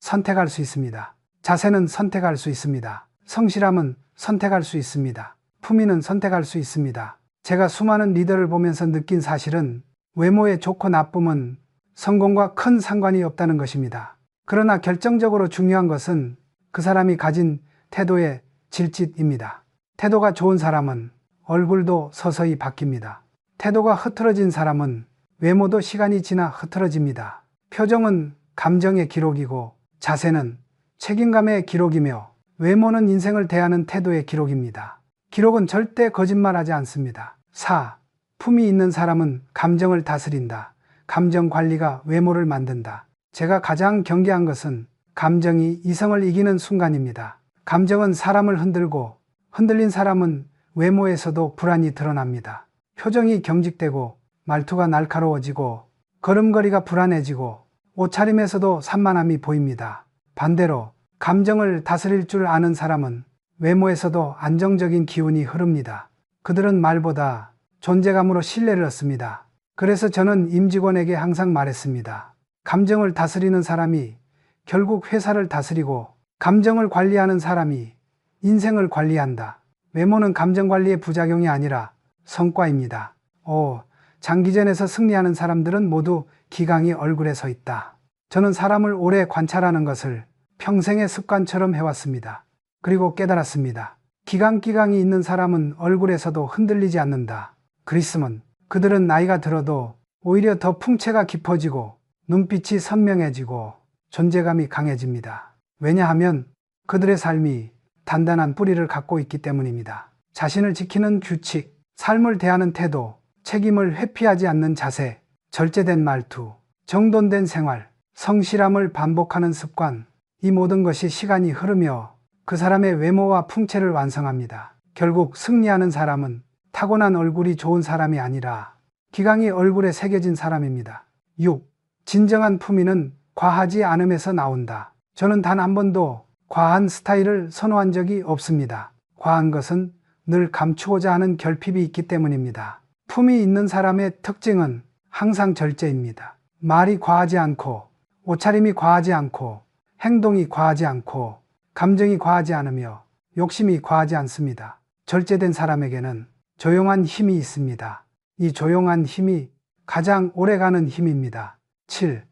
선택할 수 있습니다. 자세는 선택할 수 있습니다. 성실함은 선택할 수 있습니다. 품위는 선택할 수 있습니다. 제가 수많은 리더를 보면서 느낀 사실은 외모의 좋고 나쁨은 성공과 큰 상관이 없다는 것입니다. 그러나 결정적으로 중요한 것은 그 사람이 가진 태도의 질짓입니다. 태도가 좋은 사람은 얼굴도 서서히 바뀝니다. 태도가 흐트러진 사람은 외모도 시간이 지나 흐트러집니다. 표정은 감정의 기록이고 자세는 책임감의 기록이며 외모는 인생을 대하는 태도의 기록입니다. 기록은 절대 거짓말하지 않습니다. 4. 품이 있는 사람은 감정을 다스린다. 감정 관리가 외모를 만든다. 제가 가장 경계한 것은 감정이 이성을 이기는 순간입니다. 감정은 사람을 흔들고 흔들린 사람은 외모에서도 불안이 드러납니다. 표정이 경직되고 말투가 날카로워지고 걸음걸이가 불안해지고 옷차림에서도 산만함이 보입니다. 반대로 감정을 다스릴 줄 아는 사람은 외모에서도 안정적인 기운이 흐릅니다. 그들은 말보다 존재감으로 신뢰를 얻습니다. 그래서 저는 임직원에게 항상 말했습니다. 감정을 다스리는 사람이 결국 회사를 다스리고 감정을 관리하는 사람이 인생을 관리한다. 외모는 감정관리의 부작용이 아니라 성과입니다. 장기전에서 승리하는 사람들은 모두 기강이 얼굴에 서 있다. 저는 사람을 오래 관찰하는 것을 평생의 습관처럼 해왔습니다. 그리고 깨달았습니다. 기강이 있는 사람은 얼굴에서도 흔들리지 않는다. 그리스문, 그들은 나이가 들어도 오히려 더 풍채가 깊어지고 눈빛이 선명해지고 존재감이 강해집니다. 왜냐하면 그들의 삶이 단단한 뿌리를 갖고 있기 때문입니다. 자신을 지키는 규칙, 삶을 대하는 태도, 책임을 회피하지 않는 자세, 절제된 말투, 정돈된 생활, 성실함을 반복하는 습관, 이 모든 것이 시간이 흐르며 그 사람의 외모와 풍채를 완성합니다. 결국 승리하는 사람은 타고난 얼굴이 좋은 사람이 아니라 기강이 얼굴에 새겨진 사람입니다. 6. 진정한 품위는 과하지 않음에서 나온다. 저는 단 한 번도 과한 스타일을 선호한 적이 없습니다. 과한 것은 늘 감추고자 하는 결핍이 있기 때문입니다. 품이 있는 사람의 특징은 항상 절제입니다. 말이 과하지 않고, 옷차림이 과하지 않고, 행동이 과하지 않고, 감정이 과하지 않으며 욕심이 과하지 않습니다. 절제된 사람에게는 조용한 힘이 있습니다. 이 조용한 힘이 가장 오래가는 힘입니다. 7.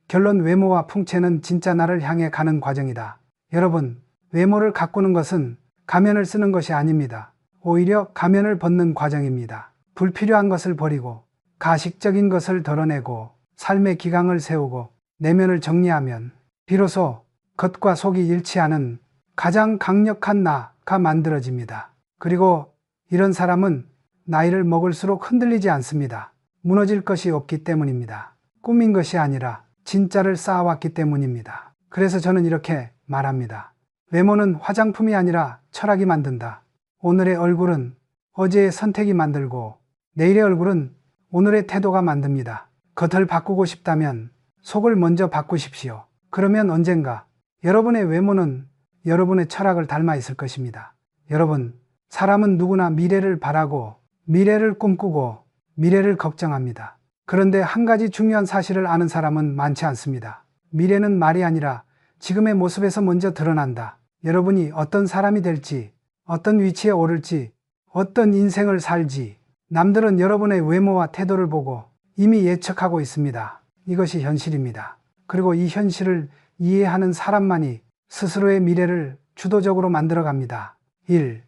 결론, 외모와 풍채는 진짜 나를 향해 가는 과정이다. 여러분, 외모를 가꾸는 것은 가면을 쓰는 것이 아닙니다. 오히려 가면을 벗는 과정입니다. 불필요한 것을 버리고 가식적인 것을 덜어내고 삶의 기강을 세우고 내면을 정리하면 비로소 겉과 속이 일치하는 가장 강력한 나가 만들어집니다. 그리고 이런 사람은 나이를 먹을수록 흔들리지 않습니다. 무너질 것이 없기 때문입니다. 꾸민 것이 아니라 진짜를 쌓아왔기 때문입니다. 그래서 저는 이렇게 말합니다. 외모는 화장품이 아니라 철학이 만든다. 오늘의 얼굴은 어제의 선택이 만들고 내일의 얼굴은 오늘의 태도가 만듭니다. 겉을 바꾸고 싶다면 속을 먼저 바꾸십시오. 그러면 언젠가 여러분의 외모는 여러분의 철학을 닮아 있을 것입니다. 여러분, 사람은 누구나 미래를 바라고 미래를 꿈꾸고 미래를 걱정합니다. 그런데 한 가지 중요한 사실을 아는 사람은 많지 않습니다. 미래는 말이 아니라 지금의 모습에서 먼저 드러난다. 여러분이 어떤 사람이 될지, 어떤 위치에 오를지, 어떤 인생을 살지, 남들은 여러분의 외모와 태도를 보고 이미 예측하고 있습니다. 이것이 현실입니다. 그리고 이 현실을 이해하는 사람만이 스스로의 미래를 주도적으로 만들어갑니다. 1.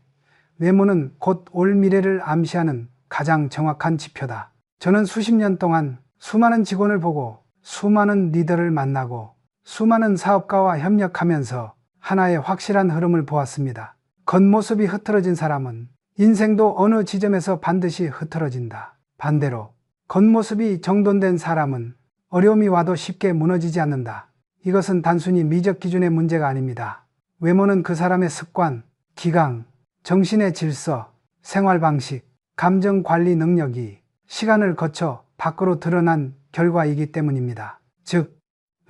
외모는 곧 올 미래를 암시하는 가장 정확한 지표다. 저는 수십 년 동안 수많은 직원을 보고 수많은 리더를 만나고 수많은 사업가와 협력하면서 하나의 확실한 흐름을 보았습니다. 겉모습이 흐트러진 사람은 인생도 어느 지점에서 반드시 흐트러진다. 반대로 겉모습이 정돈된 사람은 어려움이 와도 쉽게 무너지지 않는다. 이것은 단순히 미적 기준의 문제가 아닙니다. 외모는 그 사람의 습관, 기강, 정신의 질서, 생활 방식, 감정 관리 능력이 시간을 거쳐 밖으로 드러난 결과이기 때문입니다. 즉,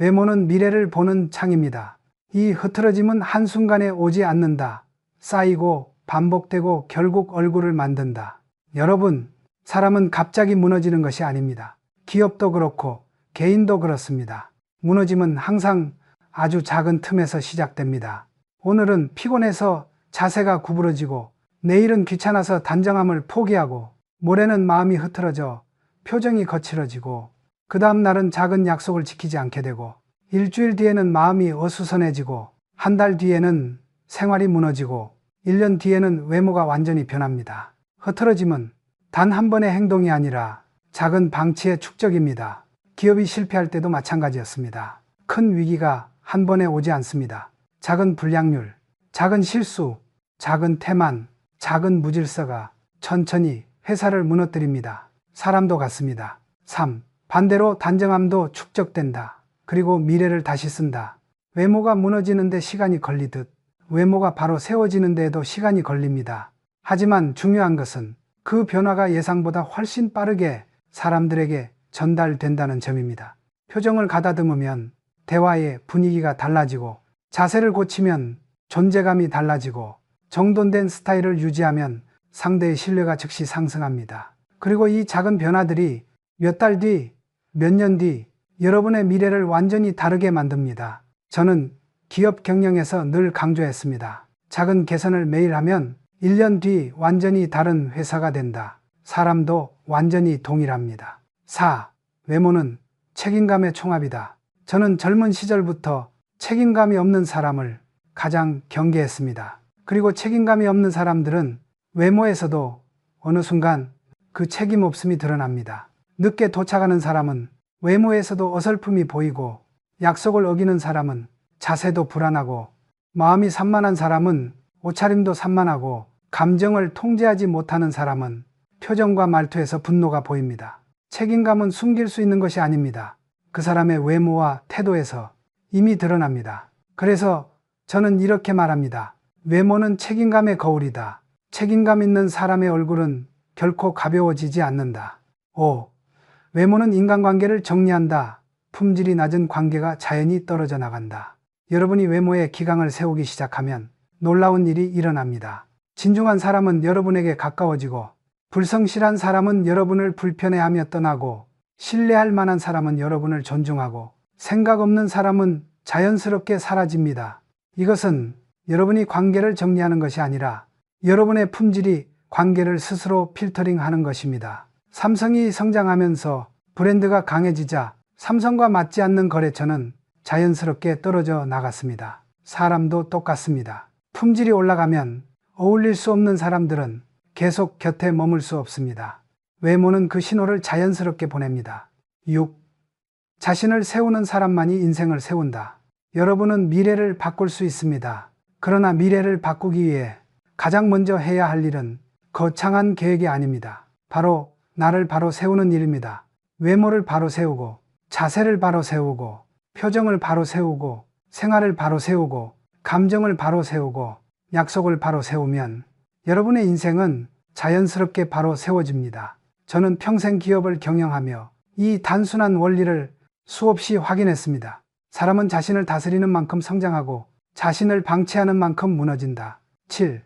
외모는 미래를 보는 창입니다. 이 흐트러짐은 한순간에 오지 않는다. 쌓이고 반복되고 결국 얼굴을 만든다. 여러분, 사람은 갑자기 무너지는 것이 아닙니다. 기업도 그렇고 개인도 그렇습니다. 무너짐은 항상 아주 작은 틈에서 시작됩니다. 오늘은 피곤해서 자세가 구부러지고, 내일은 귀찮아서 단정함을 포기하고, 모레는 마음이 흐트러져 표정이 거칠어지고, 그 다음 날은 작은 약속을 지키지 않게 되고, 일주일 뒤에는 마음이 어수선해지고, 한 달 뒤에는 생활이 무너지고, 1년 뒤에는 외모가 완전히 변합니다. 흐트러짐은 단 한 번의 행동이 아니라 작은 방치의 축적입니다. 기업이 실패할 때도 마찬가지였습니다. 큰 위기가 한 번에 오지 않습니다. 작은 불량률, 작은 실수, 작은 태만, 작은 무질서가 천천히 회사를 무너뜨립니다. 사람도 같습니다. 3. 반대로 단정함도 축적된다. 그리고 미래를 다시 쓴다. 외모가 무너지는데 시간이 걸리듯 외모가 바로 세워지는 데에도 시간이 걸립니다. 하지만 중요한 것은 그 변화가 예상보다 훨씬 빠르게 사람들에게 전달된다는 점입니다. 표정을 가다듬으면 대화의 분위기가 달라지고, 자세를 고치면 존재감이 달라지고, 정돈된 스타일을 유지하면 상대의 신뢰가 즉시 상승합니다. 그리고 이 작은 변화들이 몇 달 뒤, 몇 년 뒤 여러분의 미래를 완전히 다르게 만듭니다. 저는 기업 경영에서 늘 강조했습니다. 작은 개선을 매일 하면 1년 뒤 완전히 다른 회사가 된다. 사람도 완전히 동일합니다. 4. 외모는 책임감의 총합이다. 저는 젊은 시절부터 책임감이 없는 사람을 가장 경계했습니다. 그리고 책임감이 없는 사람들은 외모에서도 어느 순간 그 책임 없음이 드러납니다. 늦게 도착하는 사람은 외모에서도 어설픔이 보이고, 약속을 어기는 사람은 자세도 불안하고, 마음이 산만한 사람은 옷차림도 산만하고, 감정을 통제하지 못하는 사람은 표정과 말투에서 분노가 보입니다. 책임감은 숨길 수 있는 것이 아닙니다. 그 사람의 외모와 태도에서 이미 드러납니다. 그래서 저는 이렇게 말합니다. 외모는 책임감의 거울이다. 책임감 있는 사람의 얼굴은 결코 가벼워지지 않는다. 5. 외모는 인간관계를 정리한다. 품질이 낮은 관계가 자연히 떨어져 나간다. 여러분이 외모에 기강을 세우기 시작하면 놀라운 일이 일어납니다. 진중한 사람은 여러분에게 가까워지고, 불성실한 사람은 여러분을 불편해하며 떠나고, 신뢰할 만한 사람은 여러분을 존중하고, 생각 없는 사람은 자연스럽게 사라집니다. 이것은 여러분이 관계를 정리하는 것이 아니라 여러분의 품질이 관계를 스스로 필터링하는 것입니다. 삼성이 성장하면서 브랜드가 강해지자 삼성과 맞지 않는 거래처는 자연스럽게 떨어져 나갔습니다. 사람도 똑같습니다. 품질이 올라가면 어울릴 수 없는 사람들은 계속 곁에 머물 수 없습니다. 외모는 그 신호를 자연스럽게 보냅니다. 6. 자신을 세우는 사람만이 인생을 세운다. 여러분은 미래를 바꿀 수 있습니다. 그러나 미래를 바꾸기 위해 가장 먼저 해야 할 일은 거창한 계획이 아닙니다. 바로 나를 바로 세우는 일입니다. 외모를 바로 세우고, 자세를 바로 세우고, 표정을 바로 세우고, 생활을 바로 세우고, 감정을 바로 세우고, 약속을 바로 세우면 여러분의 인생은 자연스럽게 바로 세워집니다. 저는 평생 기업을 경영하며 이 단순한 원리를 수없이 확인했습니다. 사람은 자신을 다스리는 만큼 성장하고 자신을 방치하는 만큼 무너진다. 7.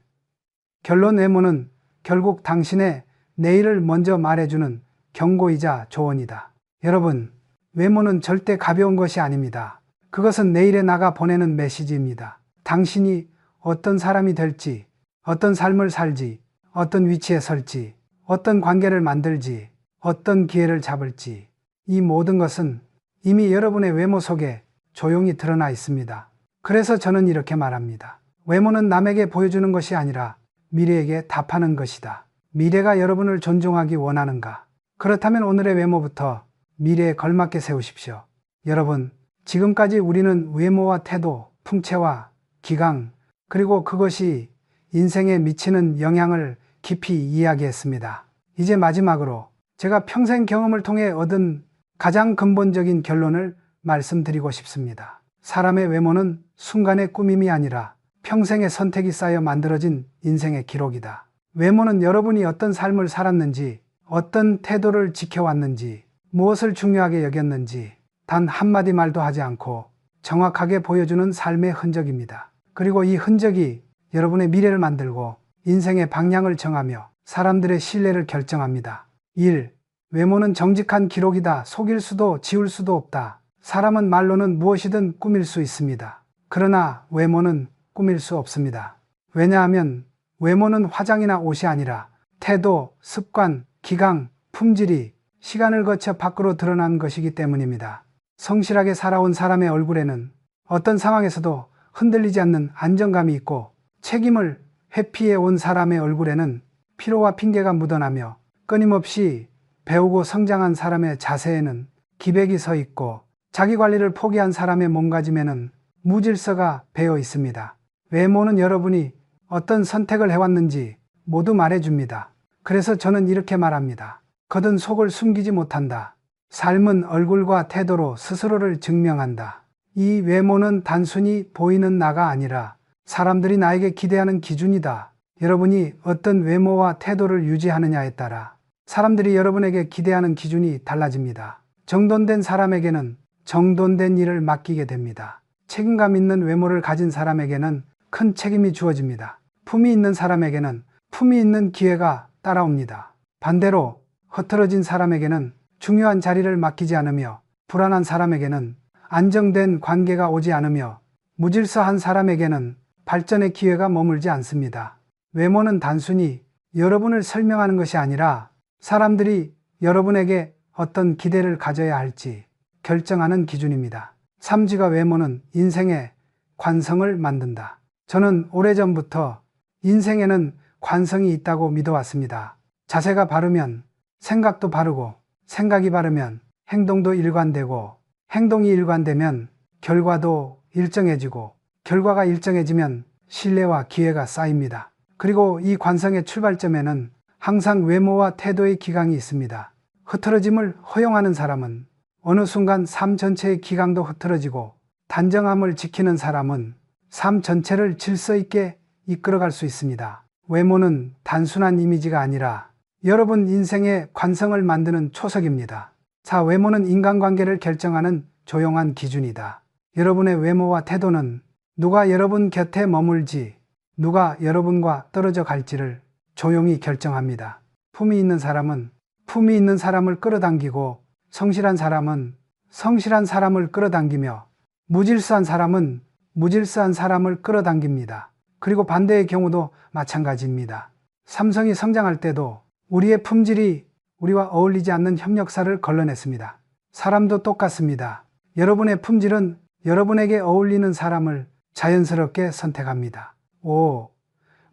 결론, 외모는 결국 당신의 내일을 먼저 말해주는 경고이자 조언이다. 여러분, 외모는 절대 가벼운 것이 아닙니다. 그것은 내일에 나가 보내는 메시지입니다. 당신이 어떤 사람이 될지, 어떤 삶을 살지, 어떤 위치에 설지, 어떤 관계를 만들지, 어떤 기회를 잡을지, 이 모든 것은 이미 여러분의 외모 속에 조용히 드러나 있습니다. 그래서 저는 이렇게 말합니다. 외모는 남에게 보여주는 것이 아니라 미래에게 답하는 것이다. 미래가 여러분을 존중하기 원하는가? 그렇다면 오늘의 외모부터 미래에 걸맞게 세우십시오. 여러분, 지금까지 우리는 외모와 태도, 풍채와 기강, 그리고 그것이 인생에 미치는 영향을 깊이 이야기했습니다. 이제 마지막으로 제가 평생 경험을 통해 얻은 가장 근본적인 결론을 말씀드리고 싶습니다. 사람의 외모는 순간의 꾸밈이 아니라 평생의 선택이 쌓여 만들어진 인생의 기록이다. 외모는 여러분이 어떤 삶을 살았는지, 어떤 태도를 지켜왔는지, 무엇을 중요하게 여겼는지 단 한마디 말도 하지 않고 정확하게 보여주는 삶의 흔적입니다. 그리고 이 흔적이 여러분의 미래를 만들고 인생의 방향을 정하며 사람들의 신뢰를 결정합니다. 1. 외모는 정직한 기록이다. 속일 수도 지울 수도 없다. 사람은 말로는 무엇이든 꾸밀 수 있습니다. 그러나 외모는 꾸밀 수 없습니다. 왜냐하면 외모는 화장이나 옷이 아니라 태도, 습관, 기강, 품질이 시간을 거쳐 밖으로 드러난 것이기 때문입니다. 성실하게 살아온 사람의 얼굴에는 어떤 상황에서도 흔들리지 않는 안정감이 있고, 책임을 회피해 온 사람의 얼굴에는 피로와 핑계가 묻어나며, 끊임없이 배우고 성장한 사람의 자세에는 기백이 서 있고, 자기관리를 포기한 사람의 몸가짐에는 무질서가 배어 있습니다. 외모는 여러분이 어떤 선택을 해왔는지 모두 말해줍니다. 그래서 저는 이렇게 말합니다. 겉은 속을 숨기지 못한다. 삶은 얼굴과 태도로 스스로를 증명한다. 이 외모는 단순히 보이는 나가 아니라 사람들이 나에게 기대하는 기준이다. 여러분이 어떤 외모와 태도를 유지하느냐에 따라 사람들이 여러분에게 기대하는 기준이 달라집니다. 정돈된 사람에게는 정돈된 일을 맡기게 됩니다. 책임감 있는 외모를 가진 사람에게는 큰 책임이 주어집니다. 품이 있는 사람에게는 품이 있는 기회가 따라옵니다. 반대로 흐트러진 사람에게는 중요한 자리를 맡기지 않으며, 불안한 사람에게는 안정된 관계가 오지 않으며, 무질서한 사람에게는 발전의 기회가 머물지 않습니다. 외모는 단순히 여러분을 설명하는 것이 아니라 사람들이 여러분에게 어떤 기대를 가져야 할지 결정하는 기준입니다. 3지가 외모는 인생의 관성을 만든다. 저는 오래전부터 인생에는 관성이 있다고 믿어왔습니다. 자세가 바르면 생각도 바르고, 생각이 바르면 행동도 일관되고, 행동이 일관되면 결과도 일정해지고, 결과가 일정해지면 신뢰와 기회가 쌓입니다. 그리고 이 관성의 출발점에는 항상 외모와 태도의 기강이 있습니다. 흐트러짐을 허용하는 사람은 어느 순간 삶 전체의 기강도 흐트러지고, 단정함을 지키는 사람은 삶 전체를 질서 있게 이끌어갈 수 있습니다. 외모는 단순한 이미지가 아니라 여러분 인생의 관성을 만드는 초석입니다. 자, 외모는 인간관계를 결정하는 조용한 기준이다. 여러분의 외모와 태도는 누가 여러분 곁에 머물지, 누가 여러분과 떨어져 갈지를 조용히 결정합니다. 품이 있는 사람은 품이 있는 사람을 끌어당기고, 성실한 사람은 성실한 사람을 끌어당기며, 무질서한 사람은 무질서한 사람을 끌어당깁니다. 그리고 반대의 경우도 마찬가지입니다. 삼성이 성장할 때도 우리의 품질이 우리와 어울리지 않는 협력사를 걸러냈습니다. 사람도 똑같습니다. 여러분의 품질은 여러분에게 어울리는 사람을 자연스럽게 선택합니다. 5.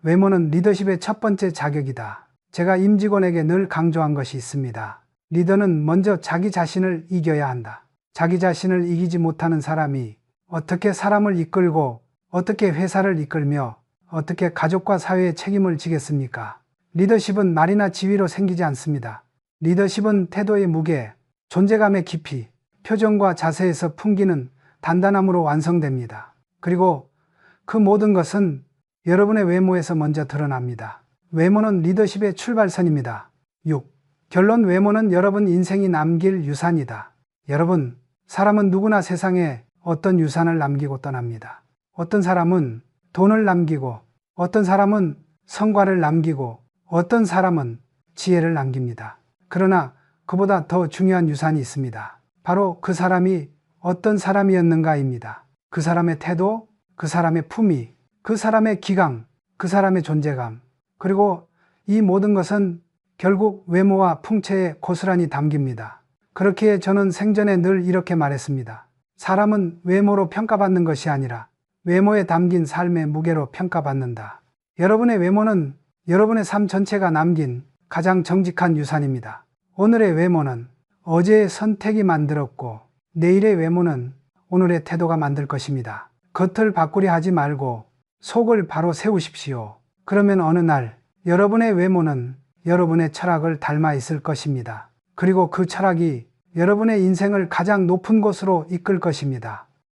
외모는 리더십의 첫 번째 자격이다. 제가 임직원에게 늘 강조한 것이 있습니다. 리더는 먼저 자기 자신을 이겨야 한다. 자기 자신을 이기지 못하는 사람이 어떻게 사람을 이끌고, 어떻게 회사를 이끌며, 어떻게 가족과 사회에 책임을 지겠습니까? 리더십은 말이나 지위로 생기지 않습니다. 리더십은 태도의 무게, 존재감의 깊이, 표정과 자세에서 풍기는 단단함으로 완성됩니다. 그리고 그 모든 것은 여러분의 외모에서 먼저 드러납니다. 외모는 리더십의 출발선입니다. 6. 결론, 외모는 여러분 인생이 남길 유산이다. 여러분, 사람은 누구나 세상에 어떤 유산을 남기고 떠납니다. 어떤 사람은 돈을 남기고, 어떤 사람은 성과를 남기고, 어떤 사람은 지혜를 남깁니다. 그러나 그보다 더 중요한 유산이 있습니다. 바로 그 사람이 어떤 사람이었는가입니다. 그 사람의 태도, 그 사람의 품위, 그 사람의 기강, 그 사람의 존재감, 그리고 이 모든 것은 결국 외모와 풍채에 고스란히 담깁니다. 그렇기에 저는 생전에 늘 이렇게 말했습니다. 사람은 외모로 평가받는 것이 아니라 외모에 담긴 삶의 무게로 평가받는다. 여러분의 외모는 여러분의 삶 전체가 남긴 가장 정직한 유산입니다. 오늘의 외모는 어제의 선택이 만들었고, 내일의 외모는 오늘의 태도가 만들 것입니다. 겉을 바꾸려 하지 말고 속을 바로 세우십시오. 그러면 어느 날 여러분의 외모는 여러분의 철학을 닮아 있을 것입니다. 그리고 그 철학이 여러분의 인생을 가장 높은 곳으로 이끌 것입니다.